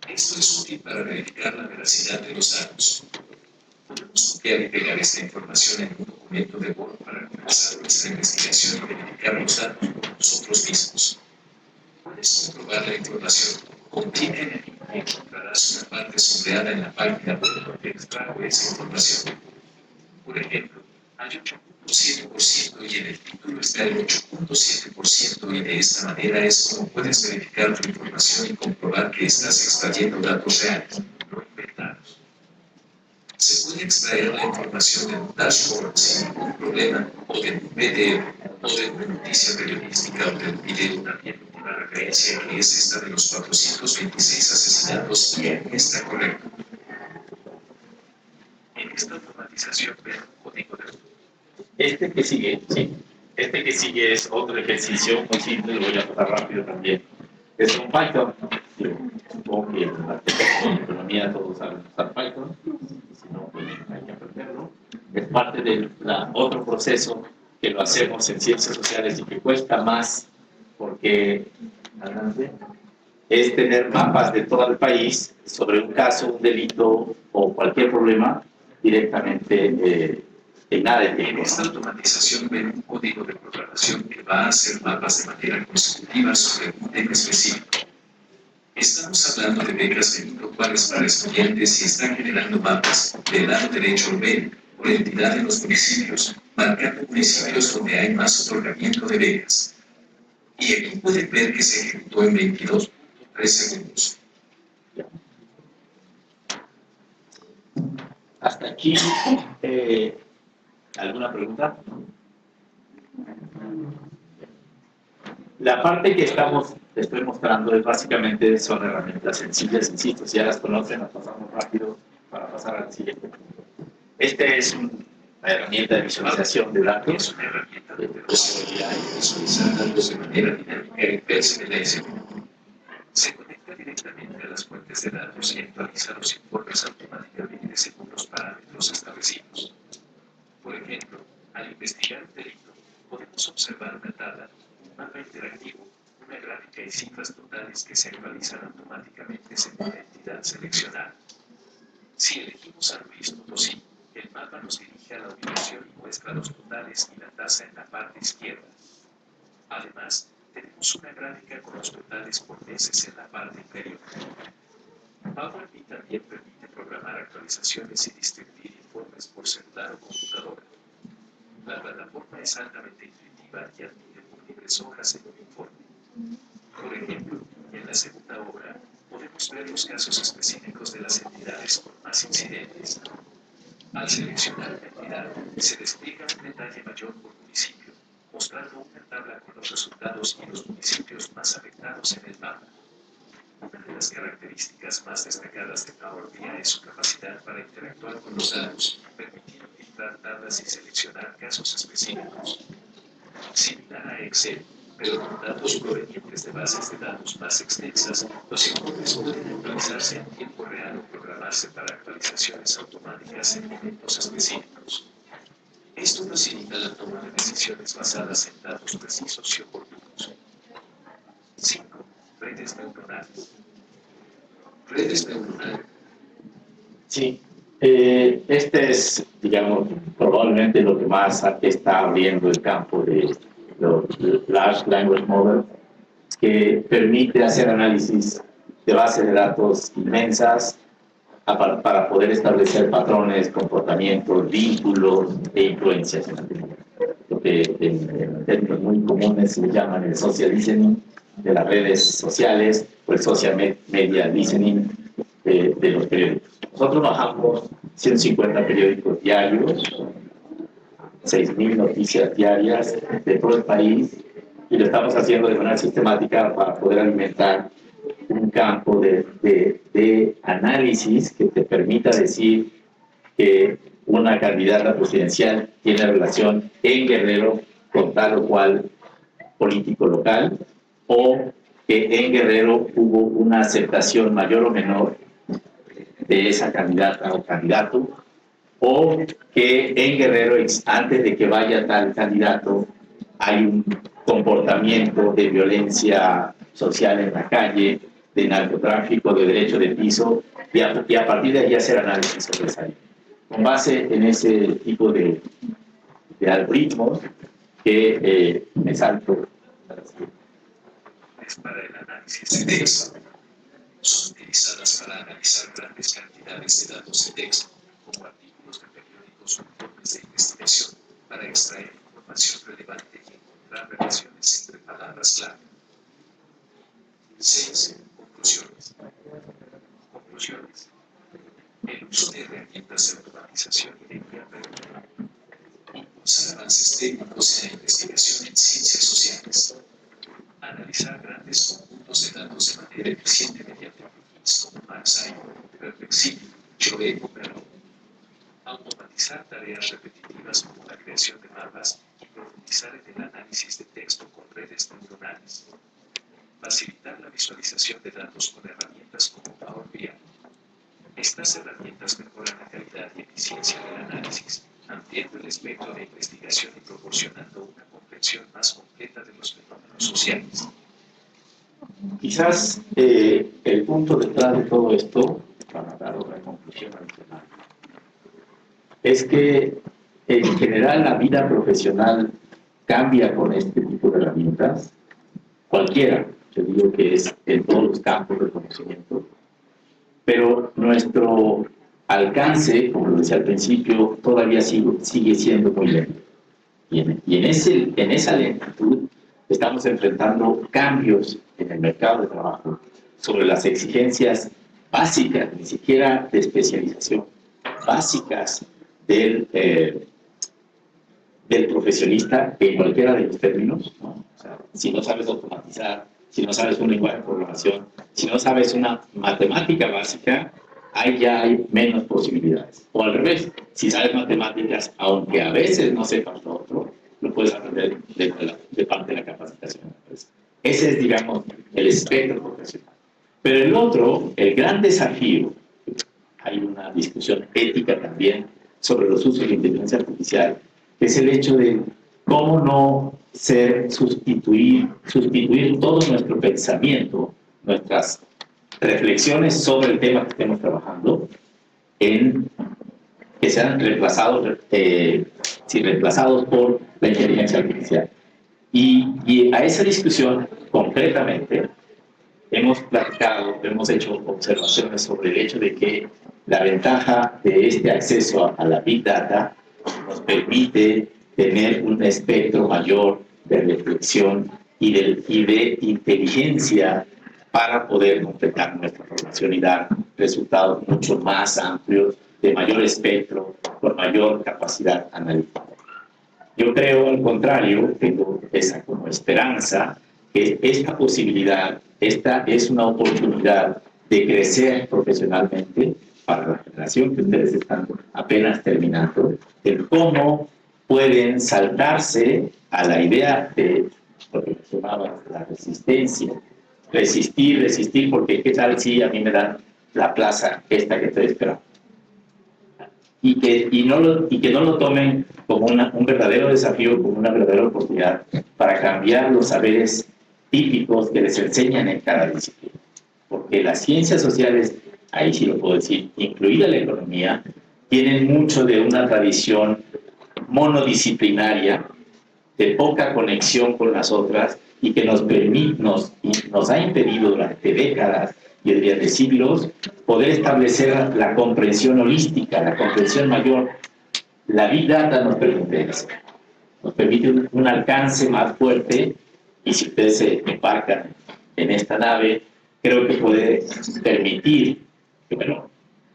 Esto es útil para verificar la veracidad de los datos. Podemos copiar y pegar esta información en un documento de Word para comenzar nuestra investigación y verificar los datos por nosotros mismos. Puedes comprobar la información. Contiene en el link y encontrarás una parte sombreada en la página web donde extrajo esa información. Por ejemplo, hay 8.7% y en el título está el 8.7% y de esta manera es como puedes verificar tu información y comprobar que estás extrayendo datos reales, no inventados. Se puede extraer la información de un dashboard sin ningún problema, o de un PDF, o de una noticia periodística o de un video. También una referencia que es esta de los 426 asesinatos y está correcto. En esta automatización ven un código de Este que sigue, sí. Este que sigue es otro ejercicio muy simple, lo voy a pasar rápido también. Es un Python. Supongo que en la economía todos saben usar Python. Si no, pues hay que aprenderlo. Es parte del otro proceso que lo hacemos en ciencias sociales y que cuesta más porque adelante, es tener mapas de todo el país sobre un caso, un delito o cualquier problema directamente en nada de tiempo. En esta automatización ven un código de programación que va a hacer mapas de manera consecutiva sobre un tema específico. Estamos hablando de becas Benito-Juárez para estudiantes y están generando mapas. Del lado derecho ven, por entidad de los municipios, marcando municipios donde hay más otorgamiento de becas. Y aquí pueden ver que se ejecutó en 22.3 segundos. Hasta aquí, ¿alguna pregunta? La parte que estoy mostrando es básicamente son herramientas sencillas, insisto, si ya las conocen, las pasamos rápido para pasar al siguiente punto. Este es una herramienta de visualización de datos. Es una herramienta de visualizar datos de manera dinámica y PSLS. Se conecta directamente a las fuentes de datos y actualiza los informes automáticamente según los parámetros establecidos. Por ejemplo, al investigar un delito, podemos observar una tabla, un mapa interactivo, una gráfica y cifras totales que se actualizan automáticamente según la entidad seleccionada. Si elegimos a Luis Potosí, el mapa nos dirige a la ubicación y muestra los totales y la tasa en la parte izquierda. Además, tenemos una gráfica con los totales por meses en la parte inferior. Power BI también permite programar actualizaciones y distribuir informes por celular o computadora. La plataforma es altamente intuitiva y admite múltiples hojas en un informe. Por ejemplo, en la segunda obra, podemos ver los casos específicos de las entidades con más incidentes. Al seleccionar una entidad, se despliega un detalle mayor por municipio, mostrando una tabla con los resultados y los municipios más afectados en el mapa. Una de las características más destacadas de Power BI es su capacidad para interactuar con los datos, permitiendo filtrar tablas y seleccionar casos específicos. Similar a Excel, pero con datos provenientes de bases de datos más extensas, los informes pueden actualizarse en tiempo real o programarse para actualizaciones automáticas en momentos específicos. Esto facilita la toma de decisiones basadas en datos precisos y oportunos. 5. Redes neuronales. Redes neuronales. Sí, este es, digamos, probablemente lo que más está abriendo el campo de los Large Language Model, que permite hacer análisis de bases de datos inmensas para poder establecer patrones, comportamientos, vínculos e influencias en la tecnología. Lo que en términos muy comunes se llaman el social listening de las redes sociales o el social media listening de los periódicos. Nosotros bajamos 150 periódicos diarios, 6.000 noticias diarias de todo el país, y lo estamos haciendo de manera sistemática para poder alimentar un campo de análisis que te permita decir que una candidata presidencial tiene relación en Guerrero con tal o cual político local, o que en Guerrero hubo una aceptación mayor o menor de esa candidata o candidato, o que en Guerrero, antes de que vaya tal candidato, hay un comportamiento de violencia social en la calle, de narcotráfico, de derecho de piso, y a partir de ahí hacer análisis sobre esa área. Con base en ese tipo de algoritmos que me salto. Para el análisis de texto. Son utilizadas para analizar grandes cantidades de datos de texto, como artículos de periódicos o informes de investigación, para extraer información relevante y encontrar relaciones entre palabras clave. 6. Conclusiones. Conclusiones. El uso de herramientas de automatización y de guía permite impulsar avances técnicos en la investigación en ciencias sociales. Analizar grandes conjuntos de datos de manera eficiente mediante plugins como MaxSci, Perplexity, Chore o Perl. Automatizar tareas repetitivas como la creación de mapas y profundizar en el análisis de texto con redes neuronales. Facilitar la visualización de datos con herramientas como Power BI. Estas herramientas mejoran la calidad y eficiencia del análisis, ampliando el espectro de investigación y proporcionando una comprensión más completa de los fenómenos sociales. Quizás el punto detrás de todo esto, para dar otra conclusión adicional, es que en general la vida profesional cambia con este tipo de herramientas, cualquiera, yo digo que es en todos los campos del conocimiento, pero nuestro alcance, como lo decía al principio, todavía sigue siendo muy lento. Y en esa lentitud estamos enfrentando cambios en el mercado de trabajo sobre las exigencias básicas, ni siquiera de especialización, básicas del profesionista en cualquiera de los términos, ¿no? O sea, si no sabes automatizar, si no sabes un lenguaje de programación, si no sabes una matemática básica, ahí ya hay menos posibilidades. O al revés, si sabes matemáticas, aunque a veces no sepas lo otro, lo puedes aprender de parte de la capacitación. Ese es, digamos, el espectro profesional. Pero el otro, el gran desafío, hay una discusión ética también sobre los usos de la inteligencia artificial, es el hecho de cómo no sustituir todo nuestro pensamiento, nuestras reflexiones sobre el tema que estemos trabajando, en que sean reemplazados por la inteligencia artificial. Y a esa discusión, concretamente, hemos hecho observaciones sobre el hecho de que la ventaja de este acceso a la Big Data nos permite tener un espectro mayor de reflexión y de inteligencia para poder completar nuestra formación y dar resultados mucho más amplios, de mayor espectro, con mayor capacidad analítica. Yo creo, al contrario, tengo esa como esperanza, que esta posibilidad, esta es una oportunidad de crecer profesionalmente para la generación que ustedes están apenas terminando, de cómo pueden saltarse a la idea de lo que mencionaba, la resistencia. Resistir, porque qué tal si a mí me dan la plaza esta que estoy esperando. Y que no lo tomen como un verdadero desafío, como una verdadera oportunidad para cambiar los saberes típicos que les enseñan en cada disciplina. Porque las ciencias sociales, ahí sí lo puedo decir, incluida la economía, tienen mucho de una tradición monodisciplinaria, de poca conexión con las otras, y que nos ha impedido durante décadas, yo diría de siglos, poder establecer la comprensión holística, la comprensión mayor. La Big Data nos permite eso, nos permite un alcance más fuerte, y si ustedes se embarcan en esta nave, creo que puede permitir que, bueno,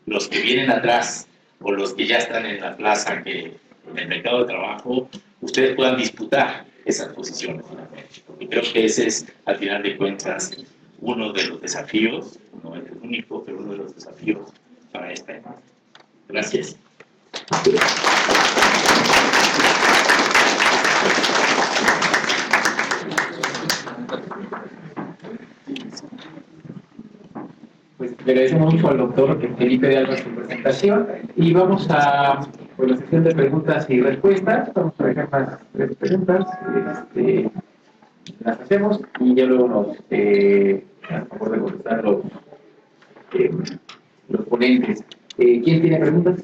los que vienen atrás o los que ya están en la plaza, que en el mercado de trabajo, ustedes puedan disputar esas posiciones, porque creo que ese es, al final de cuentas, uno de los desafíos, no es el único, pero uno de los desafíos para esta época. Gracias. Pues le agradecemos mucho al doctor Felipe de Alba su presentación y vamos a la sesión de preguntas y respuestas. Vamos a dejar las 3 preguntas, las hacemos y ya luego nos a favor de contestar los ponentes. ¿Quién tiene preguntas?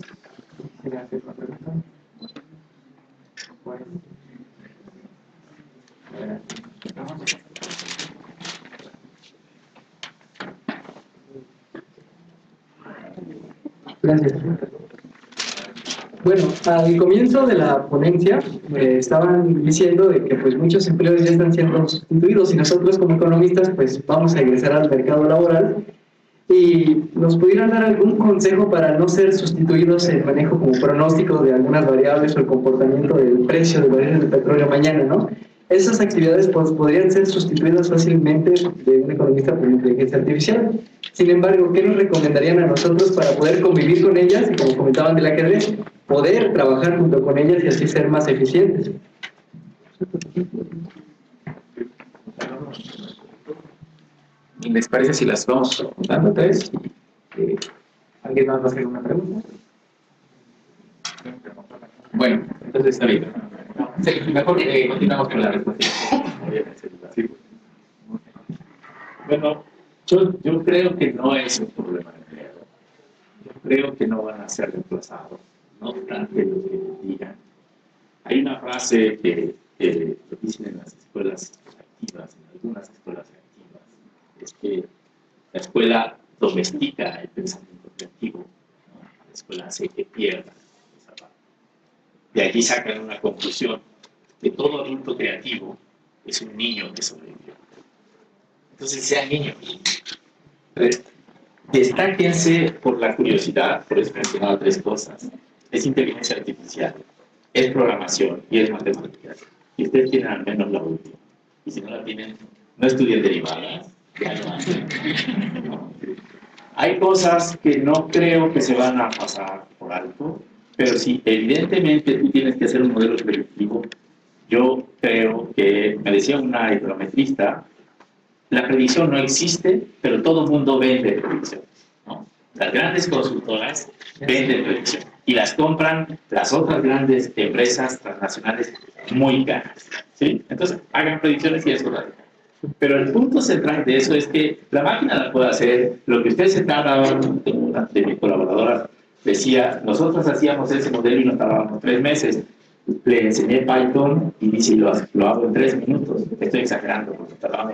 ¿Quiere hacer una pregunta? Bueno. Gracias. Bueno, al comienzo de la ponencia estaban diciendo de que pues muchos empleos ya están siendo sustituidos y nosotros como economistas pues vamos a ingresar al mercado laboral y nos pudieran dar algún consejo para no ser sustituidos en manejo como pronóstico de algunas variables o el comportamiento del precio de barriles de petróleo mañana, ¿no? Esas actividades pues, podrían ser sustituidas fácilmente de un economista por inteligencia artificial. Sin embargo, ¿qué nos recomendarían a nosotros para poder convivir con ellas y, como comentaban del ajedrez, poder trabajar junto con ellas y así ser más eficientes? ¿Les parece si las vamos dando 3? ¿Alguien más va a hacer una pregunta? Bueno, entonces está bien. Sí, mejor continuamos con la respuesta. Bueno, yo creo que no es un problema de empleo. Yo creo que no van a ser reemplazados, no obstante lo que digan. Hay una frase que lo dicen en las escuelas activas, en algunas escuelas activas, es que la escuela domestica el pensamiento creativo, ¿no? La escuela hace que pierda esa parte. De aquí sacan una conclusión, que todo adulto creativo es un niño que sobrevivió. Entonces, sean niños. Entonces, destáquense por la curiosidad, por eso mencionaba 3 cosas. Es inteligencia artificial, es programación y es matemáticas. Y ustedes tienen al menos la última. Y si no la tienen, no estudien derivadas. Hay cosas que no creo que se van a pasar por alto, pero si evidentemente tú tienes que hacer un modelo predictivo, yo creo que, me decía una econometrista, la predicción no existe, pero todo el mundo vende predicciones, ¿no? Las grandes consultoras venden predicciones y las compran las otras grandes empresas transnacionales muy caras, ¿sí? Entonces, hagan predicciones y eso lo hacen. Pero el punto central de eso es que la máquina la puede hacer. Lo que ustedes se tardaban, una de mis colaboradoras decía, nosotros hacíamos ese modelo y nos tardábamos 3 meses. Le enseñé Python y dice, lo hago en 3 minutos. Estoy exagerando porque tardaba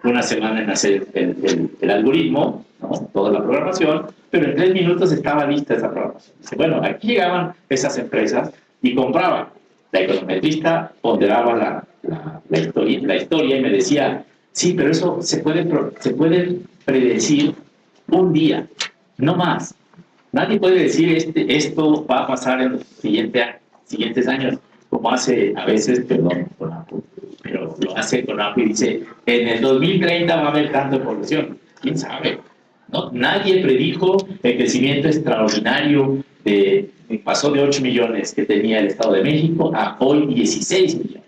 una semana en hacer el algoritmo, ¿no? Toda la programación, pero en 3 minutos estaba lista esa programación. Dice, bueno, aquí llegaban esas empresas y compraban. La econometrista ponderaba la historia y me decía, sí, pero eso se puede predecir un día, no más. Nadie puede decir esto va a pasar en los siguientes años, como hace a veces, perdón, CONAPO, pero lo hace CONAPO y dice, en el 2030 va a haber tanta población. ¿Quién sabe? ¿No? Nadie predijo el crecimiento extraordinario pasó de 8 millones que tenía el Estado de México a hoy 16 millones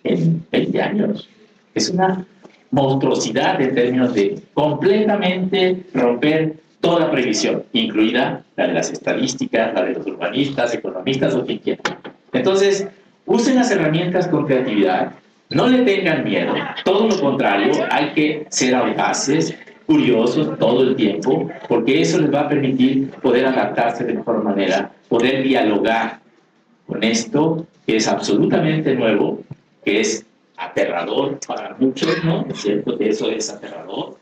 en 20 años. Es una monstruosidad en términos de completamente romper toda previsión, incluida la de las estadísticas, la de los urbanistas, economistas o quien quiera. Entonces, usen las herramientas con creatividad, no le tengan miedo, todo lo contrario, hay que ser audaces, curiosos todo el tiempo, porque eso les va a permitir poder adaptarse de mejor manera, poder dialogar con esto que es absolutamente nuevo, que es aterrador para muchos, ¿no? Es cierto que eso es aterrador.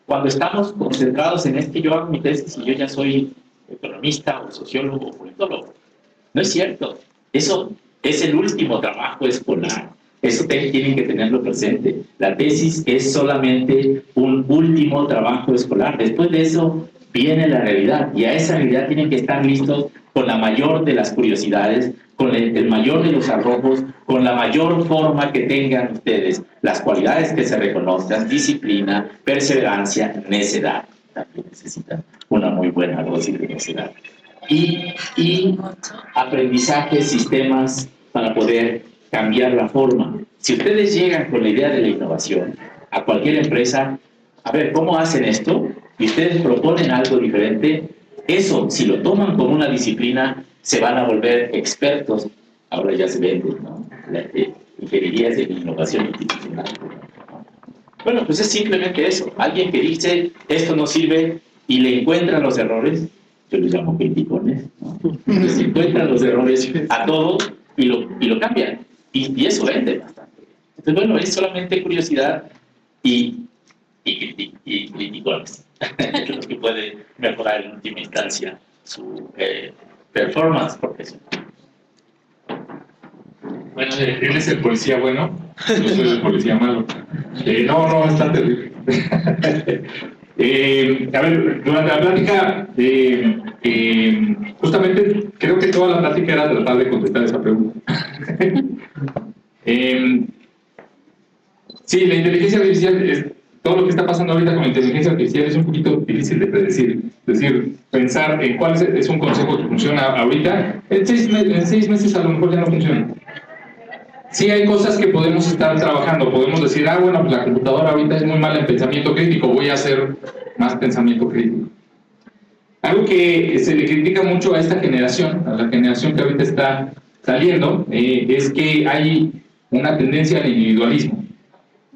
Cuando estamos concentrados en que yo hago mi tesis y yo ya soy economista o sociólogo o politólogo. No es cierto. Eso es el último trabajo escolar. Eso tienen que tenerlo presente. La tesis es solamente un último trabajo escolar. Después de eso viene la realidad y a esa realidad tienen que estar listos con la mayor de las curiosidades, con el mayor de los arrojos, con la mayor forma que tengan ustedes, las cualidades que se reconozcan, disciplina, perseverancia, necedad. También necesitan una muy buena dosis de necedad. Y aprendizaje, sistemas para poder cambiar la forma. Si ustedes llegan con la idea de la innovación a cualquier empresa, a ver, ¿cómo hacen esto? Y ustedes proponen algo diferente, eso, si lo toman como una disciplina, se van a volver expertos. Ahora ya se vende, ¿no? Ingenierías de innovación institucional. Bueno, pues es simplemente eso. Alguien que dice, esto no sirve, y le encuentran los errores, yo les llamo criticones, ¿no? Les encuentran los errores a todos y lo cambian. Y eso vende bastante. Entonces, bueno, es solamente curiosidad y criticones. Es lo que puede mejorar en última instancia su performance profesional. Bueno, él es el policía bueno, yo soy el policía malo. No, está terrible. A ver, durante la plática, justamente creo que toda la plática era tratar de contestar esa pregunta. Sí, la inteligencia artificial, todo lo que está pasando ahorita con la inteligencia artificial es un poquito difícil de predecir. Es decir, pensar en cuál es un consejo que funciona ahorita, en 6 meses a lo mejor ya no funciona. Sí hay cosas que podemos estar trabajando, podemos decir, bueno, pues la computadora ahorita es muy mala en pensamiento crítico, voy a hacer más pensamiento crítico. Algo que se le critica mucho a esta generación, a la generación que ahorita está saliendo, es que hay una tendencia al individualismo.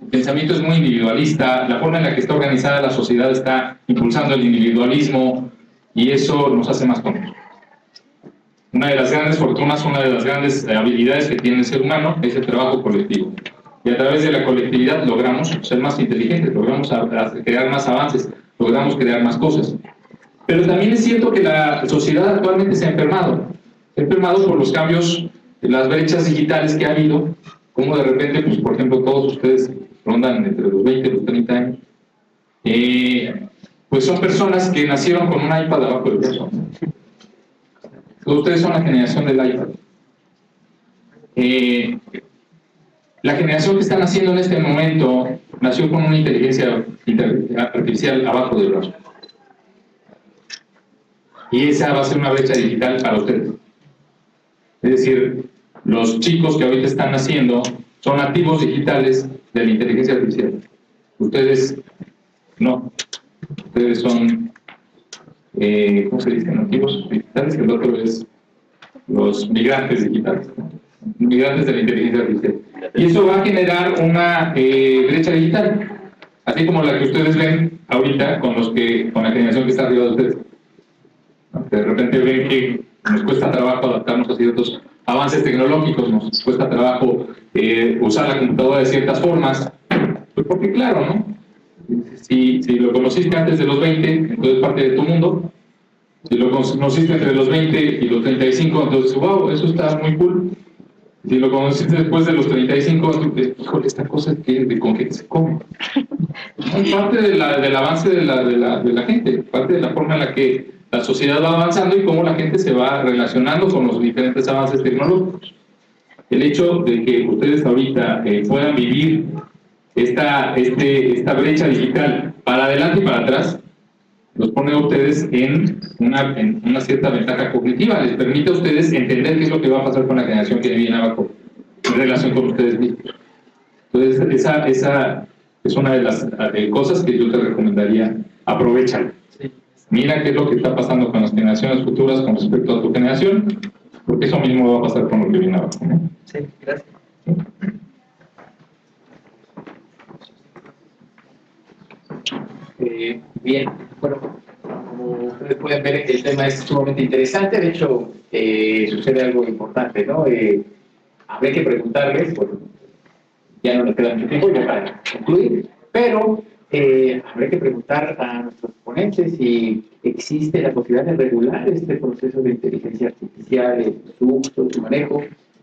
El pensamiento es muy individualista, la forma en la que está organizada la sociedad está impulsando el individualismo y eso nos hace más tontos. Una de las grandes fortunas, una de las grandes habilidades que tiene el ser humano es el trabajo colectivo. Y a través de la colectividad logramos ser más inteligentes, logramos crear más avances, logramos crear más cosas. Pero también es cierto que la sociedad actualmente se ha enfermado. Se ha enfermado por los cambios, las brechas digitales que ha habido, como de repente, pues, por ejemplo, todos ustedes rondan entre los 20 y los 30 años. Pues son personas que nacieron con un iPad abajo del brazo. Ustedes son la generación del iPad. La generación que está naciendo en este momento nació con una inteligencia artificial abajo del brazo. Y esa va a ser una brecha digital para ustedes. Es decir, los chicos que ahorita están naciendo son nativos digitales de la inteligencia artificial. Ustedes no. Ustedes son, ¿cómo se dice? Nativos digitales, el otro es los migrantes digitales, ¿no? Migrantes de la inteligencia artificial. Y eso va a generar una brecha digital, así como la que ustedes ven ahorita con la generación que está arriba de ustedes. De repente ven que nos cuesta trabajo adaptarnos a ciertos avances tecnológicos, nos cuesta trabajo usar la computadora de ciertas formas, pues porque claro, ¿no? Si lo conociste antes de los 20, entonces es parte de tu mundo. Si lo conociste entre los 20 y los 35, entonces, wow, eso está muy cool. Si lo conociste después de los 35, híjole, esta cosa ¿con qué se come? Es parte del avance de la gente, parte de la forma en la que la sociedad va avanzando y cómo la gente se va relacionando con los diferentes avances tecnológicos. El hecho de que ustedes ahorita puedan vivir esta brecha digital para adelante y para atrás, los pone a ustedes en una cierta ventaja cognitiva, les permite a ustedes entender qué es lo que va a pasar con la generación que viene abajo en relación con ustedes mismos. Entonces, esa es una de las cosas que yo te recomendaría, aprovechar. Mira qué es lo que está pasando con las generaciones futuras con respecto a tu generación, porque eso mismo va a pasar con lo que viene abajo, ¿no? Sí, gracias. Bien, bueno, como ustedes pueden ver, el tema es sumamente interesante. De hecho, sucede algo importante, ¿no? Habrá que preguntarles, bueno, ya no nos queda mucho tiempo ya para concluir, pero habrá que preguntar a nuestros ponentes si existe la posibilidad de regular este proceso de inteligencia artificial, su uso, su manejo.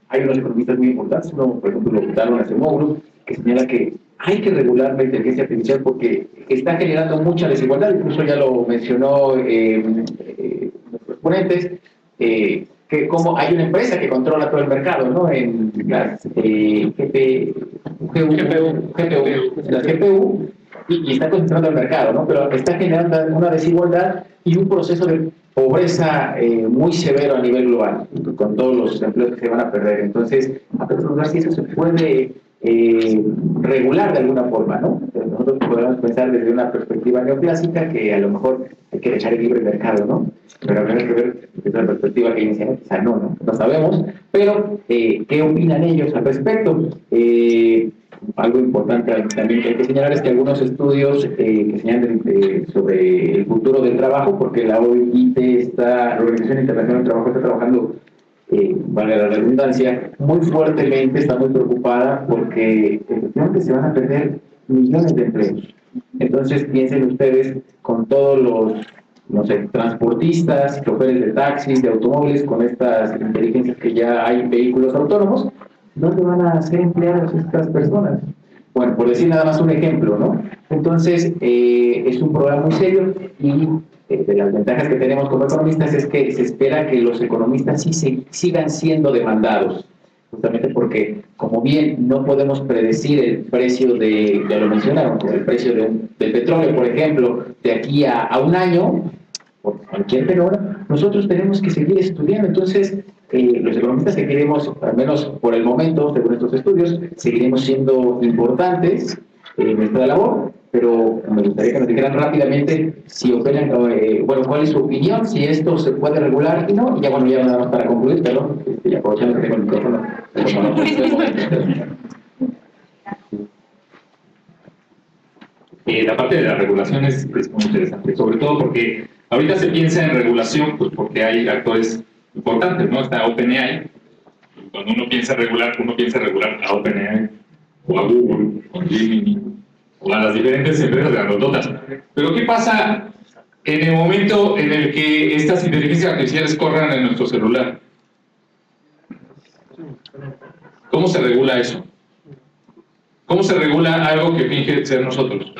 Hay unos economistas muy importantes, uno, por ejemplo, lo votaron hace módulo, que señala que hay que regular la inteligencia artificial porque está generando mucha desigualdad, incluso ya lo mencionó nuestros ponentes, que como hay una empresa que controla todo el mercado, ¿no? En las GPU, y está concentrando el mercado, ¿no? Pero está generando una desigualdad y un proceso de pobreza muy severo a nivel global, con todos los empleos que se van a perder. Entonces, a preguntar si eso se puede regular de alguna forma, ¿no? Nosotros podemos pensar desde una perspectiva neoclásica que a lo mejor hay que echar el libre mercado, ¿no? Pero habrá que ver desde la perspectiva keynesiana, quizá no sabemos, pero ¿qué opinan ellos al respecto? Algo importante también que hay que señalar es que algunos estudios que señalan sobre el futuro del trabajo, porque la OIT, la Organización Internacional del Trabajo, está trabajando, valga la redundancia, muy fuertemente, está muy preocupada porque efectivamente se van a perder millones de empleos. Entonces piensen ustedes con todos los, no sé, transportistas, choferes de taxis, de automóviles, con estas inteligencias que ya hay en vehículos autónomos, ¿dónde van a ser empleados estas personas? Bueno, por decir nada más un ejemplo, ¿no? Entonces, es un problema muy serio y de las ventajas que tenemos como economistas es que se espera que los economistas sigan siendo demandados, justamente porque, como bien no podemos predecir el precio ya lo mencionaron, el precio del petróleo, por ejemplo, de aquí a un año, por cualquier tenor, nosotros tenemos que seguir estudiando. Entonces, los economistas seguiremos, al menos por el momento, según estos estudios, seguiremos siendo importantes en nuestra labor, pero me gustaría que nos dijeran rápidamente si opinan, bueno, cuál es su opinión, si esto se puede regular y no, y ya bueno, ya nada más para concluir, perdón, ya aprovechando que tengo el micrófono. La parte de la regulación es muy interesante, sobre todo porque ahorita se piensa en regulación, pues porque hay actores importantes, ¿no? Está OpenAI. Cuando uno piensa regular a OpenAI, o a Google, o a Gemini, o a las diferentes empresas grandototas. Pero ¿qué pasa en el momento en el que estas inteligencias artificiales corran en nuestro celular? ¿Cómo se regula eso? ¿Cómo se regula algo que finge ser nosotros?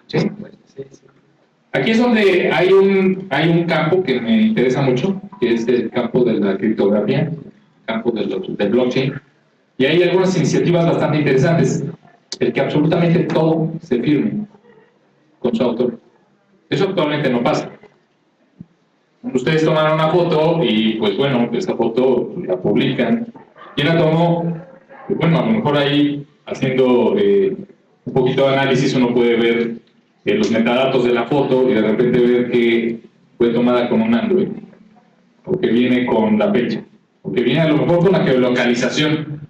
¿Sí? Aquí es donde hay un campo que me interesa mucho, que es el campo de la criptografía, el campo del blockchain, y hay algunas iniciativas bastante interesantes, el que absolutamente todo se firme con su autor. Eso actualmente no pasa. Ustedes toman una foto y, pues bueno, esa foto la publican. ¿Quién la tomó? Pues bueno, a lo mejor ahí, haciendo un poquito de análisis, uno puede ver los metadatos de la foto y de repente ver que fue tomada con un Android, o que viene con la fecha, o que viene a lo mejor con la geolocalización,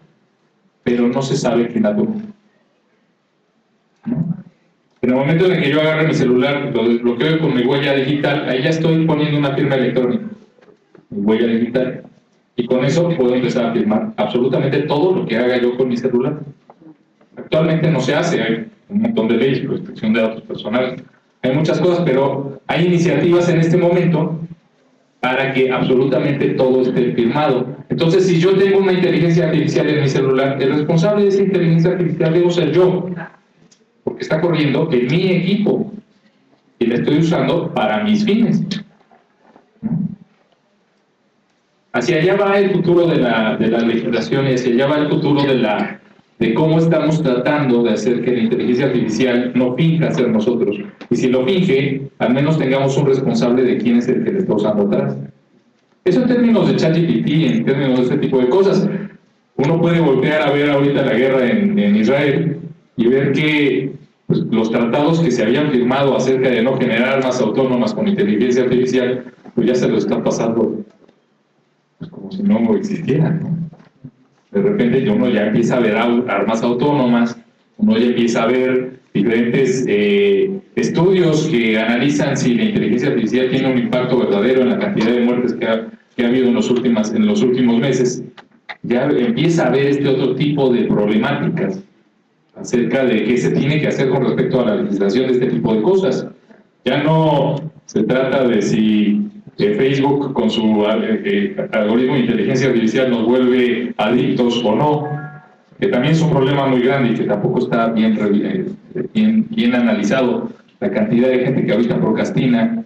pero no se sabe quién la tomó. En el momento en el que yo agarre mi celular, lo desbloqueo con mi huella digital, ahí ya estoy poniendo una firma electrónica, mi huella digital, y con eso puedo empezar a firmar absolutamente todo lo que haga yo con mi celular. Actualmente no se hace, hay un montón de leyes, protección de datos personales, hay muchas cosas, pero hay iniciativas en este momento para que absolutamente todo esté firmado. Entonces, si yo tengo una inteligencia artificial en mi celular, el responsable de esa inteligencia artificial debo ser yo, porque está corriendo en mi equipo y la estoy usando para mis fines. Hacia allá va el futuro de la legislación y hacia allá va el futuro de cómo estamos tratando de hacer que la inteligencia artificial no finja ser nosotros. Y si lo finge, al menos tengamos un responsable de quién es el que le está usando atrás. Eso en términos de ChatGPT, en términos de este tipo de cosas. Uno puede voltear a ver ahorita la guerra en Israel y ver que pues, los tratados que se habían firmado acerca de no generar armas autónomas con inteligencia artificial, pues ya se lo están pasando pues, como si no existieran, ¿no? De repente uno ya empieza a ver armas autónomas, uno ya empieza a ver diferentes estudios que analizan si la inteligencia artificial tiene un impacto verdadero en la cantidad de muertes que ha habido en los últimos meses. Ya empieza a ver este otro tipo de problemáticas acerca de qué se tiene que hacer con respecto a la legislación de este tipo de cosas. Ya no se trata de si Facebook con su algoritmo de inteligencia artificial nos vuelve adictos o no, que también es un problema muy grande y que tampoco está bien analizado. La cantidad de gente que ahorita procrastina,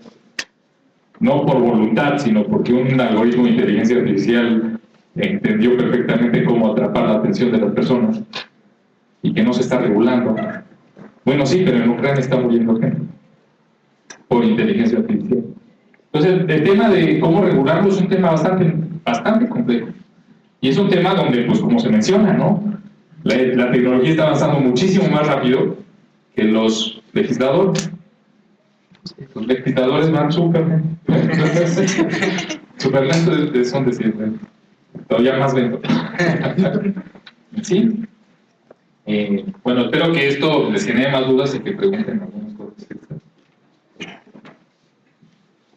no por voluntad, sino porque un algoritmo de inteligencia artificial entendió perfectamente cómo atrapar la atención de las personas y que no se está regulando. Bueno, sí, pero en Ucrania está muriendo gente por inteligencia artificial. Entonces, el tema de cómo regularlo es un tema bastante complejo. Y es un tema donde, pues como se menciona, ¿no? La tecnología está avanzando muchísimo más rápido que los legisladores. Los legisladores van súper lentos, son decir, todavía más lentos. ¿Sí? Bueno, espero que esto les genere más dudas y que pregunten algunas cosas.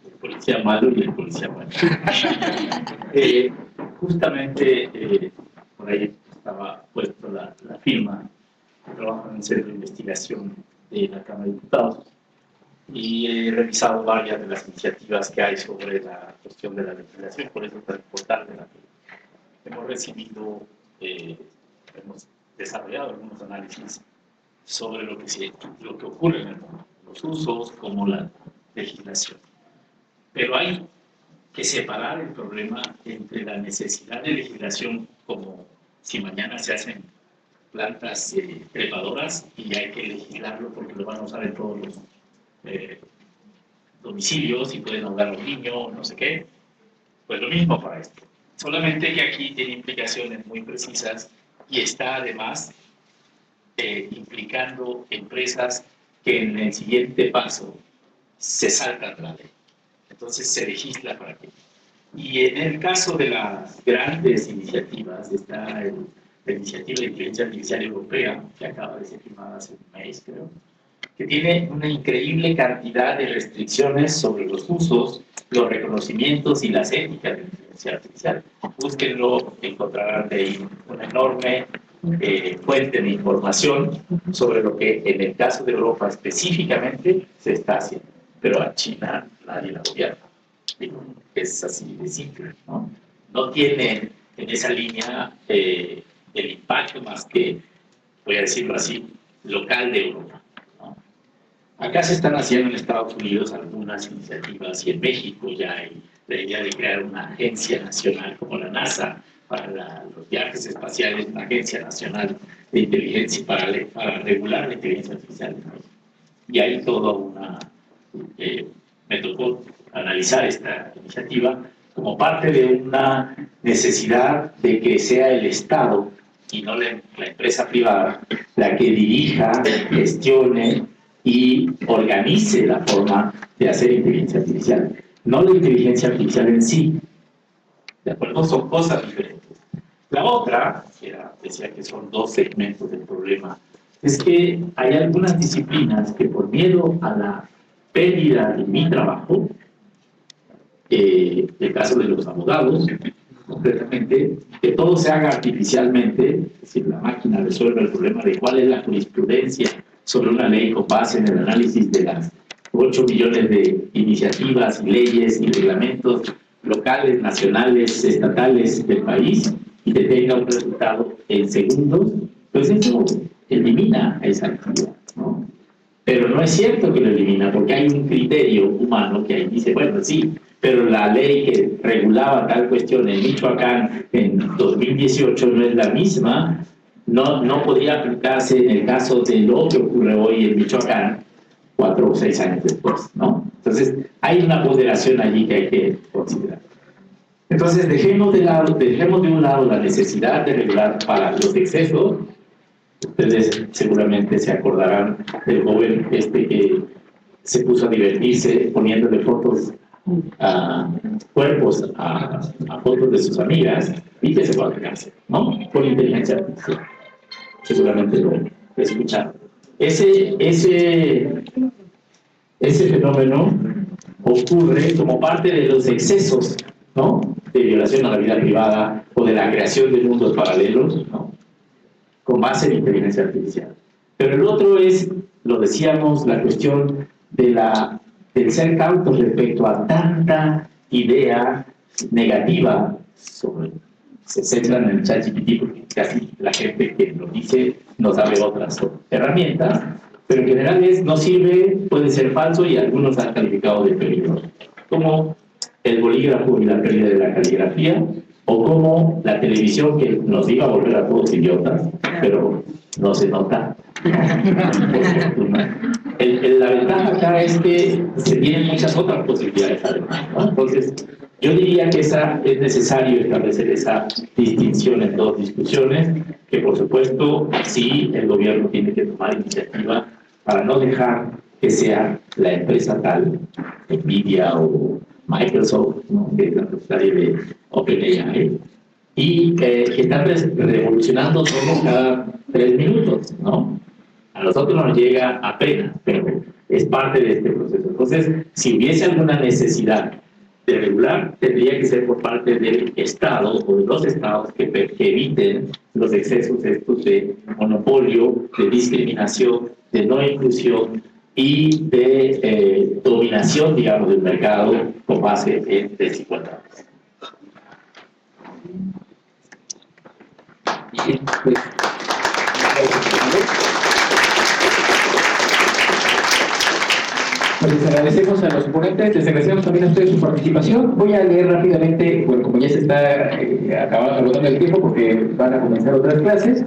El policía malo y el policía bueno. Justamente por ahí estaba puesto la firma. Trabajo en el Centro de Investigación de la Cámara de Diputados y he revisado varias de las iniciativas que hay sobre la cuestión de la legislación, por eso es tan importante la que hemos recibido, hemos desarrollado algunos análisis sobre lo que ocurre en el mundo, los usos como la legislación. Pero hay que separar el problema entre la necesidad de legislación, como si mañana se hacen plantas trepadoras y hay que legislarlo porque lo van a usar en todos los domicilios y pueden ahogar a un niño, no sé qué. Pues lo mismo para esto. Solamente que aquí tiene implicaciones muy precisas y está además implicando empresas que en el siguiente paso se saltan la ley. Entonces se legisla para qué. Y en el caso de las grandes iniciativas, está la iniciativa de inteligencia artificial europea, que acaba de ser firmada hace un mes, creo, que tiene una increíble cantidad de restricciones sobre los usos, los reconocimientos y las éticas de inteligencia artificial. Búsquenlo, encontrarán de ahí una enorme fuente de información sobre lo que en el caso de Europa específicamente se está haciendo. Pero a China nadie la gobierna. Es así de simple, ¿no? No tiene en esa línea el impacto más que, voy a decirlo así, local de Europa, ¿no? Acá se están haciendo en Estados Unidos algunas iniciativas y en México ya hay la idea de crear una agencia nacional como la NASA para los viajes espaciales, una agencia nacional de inteligencia para regular la inteligencia artificial. Y hay toda una... me tocó analizar esta iniciativa como parte de una necesidad de que sea el Estado y no la empresa privada la que dirija, gestione y organice la forma de hacer inteligencia artificial. No la inteligencia artificial en sí. ¿De acuerdo? Son cosas diferentes. La otra, decía que son dos segmentos del problema, es que hay algunas disciplinas que por miedo a la pérdida de mi trabajo, el caso de los abogados, concretamente, que todo se haga artificialmente, es decir, la máquina resuelve el problema de cuál es la jurisprudencia sobre una ley con base en el análisis de las 8 millones de iniciativas y leyes y reglamentos locales, nacionales, estatales del país y que tenga un resultado en segundos, pues eso elimina esa actividad, ¿no? Pero no es cierto que lo elimina, porque hay un criterio humano que ahí dice, bueno, sí, pero la ley que regulaba tal cuestión en Michoacán en 2018 no es la misma, no podría aplicarse en el caso de lo que ocurre hoy en Michoacán 4 o 6 años después, ¿no? Entonces, hay una ponderación allí que hay que considerar. Entonces, dejemos de un lado la necesidad de regular para los excesos. Ustedes seguramente se acordarán del joven que se puso a divertirse poniéndole fotos cuerpos a fotos de sus amigas y que se fue a la cárcel, ¿no? Por inteligencia artificial. Seguramente lo escucharon. Ese fenómeno ocurre como parte de los excesos, ¿no? De violación a la vida privada o de la creación de mundos paralelos, ¿no? Con base en inteligencia artificial. Pero el otro es, lo decíamos, la cuestión del ser cautos respecto a tanta idea negativa se centran en el ChatGPT porque casi la gente que lo dice no sabe otras herramientas, pero en general no sirve, puede ser falso y algunos han calificado de peligroso, como el bolígrafo y la pérdida de la caligrafía, o como la televisión que nos iba a volver a todos idiotas, pero no se nota. La ventaja acá es que se tienen muchas otras posibilidades además, ¿no? Entonces, yo diría que es necesario establecer esa distinción en dos discusiones, que por supuesto sí el gobierno tiene que tomar iniciativa para no dejar que sea la empresa tal, Nvidia o Microsoft, ¿no? Que es la propietaria de OpenAI, y que están revolucionando todo cada 3 minutos, ¿no? A nosotros nos llega apenas, pero es parte de este proceso. Entonces, si hubiese alguna necesidad de regular, tendría que ser por parte del Estado o de los Estados que eviten los excesos estos de monopolio, de discriminación, de no inclusión y de dominación, digamos, del mercado con base en desigualdades. Y pues, les agradecemos a los ponentes, les agradecemos también a ustedes su participación. Voy a leer rápidamente, bueno, como ya se está agotando el tiempo porque van a comenzar otras clases,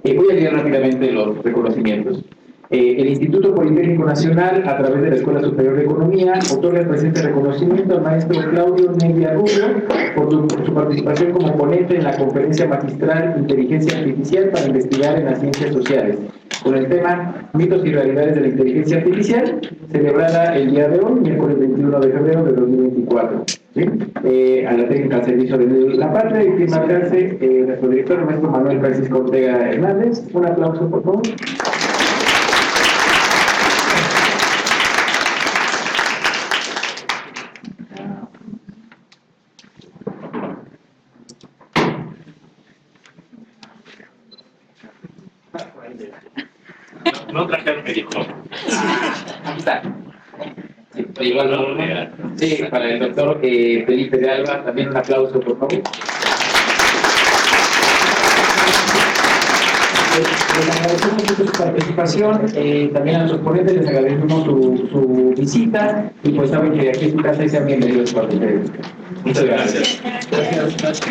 voy a leer rápidamente los reconocimientos. El Instituto Politécnico Nacional, a través de la Escuela Superior de Economía, otorga el presente reconocimiento al maestro Claudio Nevia Rubio por su participación como ponente en la conferencia magistral Inteligencia Artificial para investigar en las ciencias sociales, con el tema Mitos y realidades de la inteligencia artificial, celebrada el día de hoy, miércoles 21 de febrero de 2024. ¿Sí? A la técnica al servicio de la patria, y que marcarse nuestro director, el maestro Manuel Francisco Ortega Hernández. Un aplauso, por favor. No trajeron medicón. Aquí está. Sí, igual no, sí, para el doctor Felipe de Alba, también un aplauso, por favor. Les agradecemos mucho su participación, también a los ponentes les agradecemos su visita, y pues saben que aquí en su casa y sean bienvenidos para ustedes. Muchas gracias. Gracias.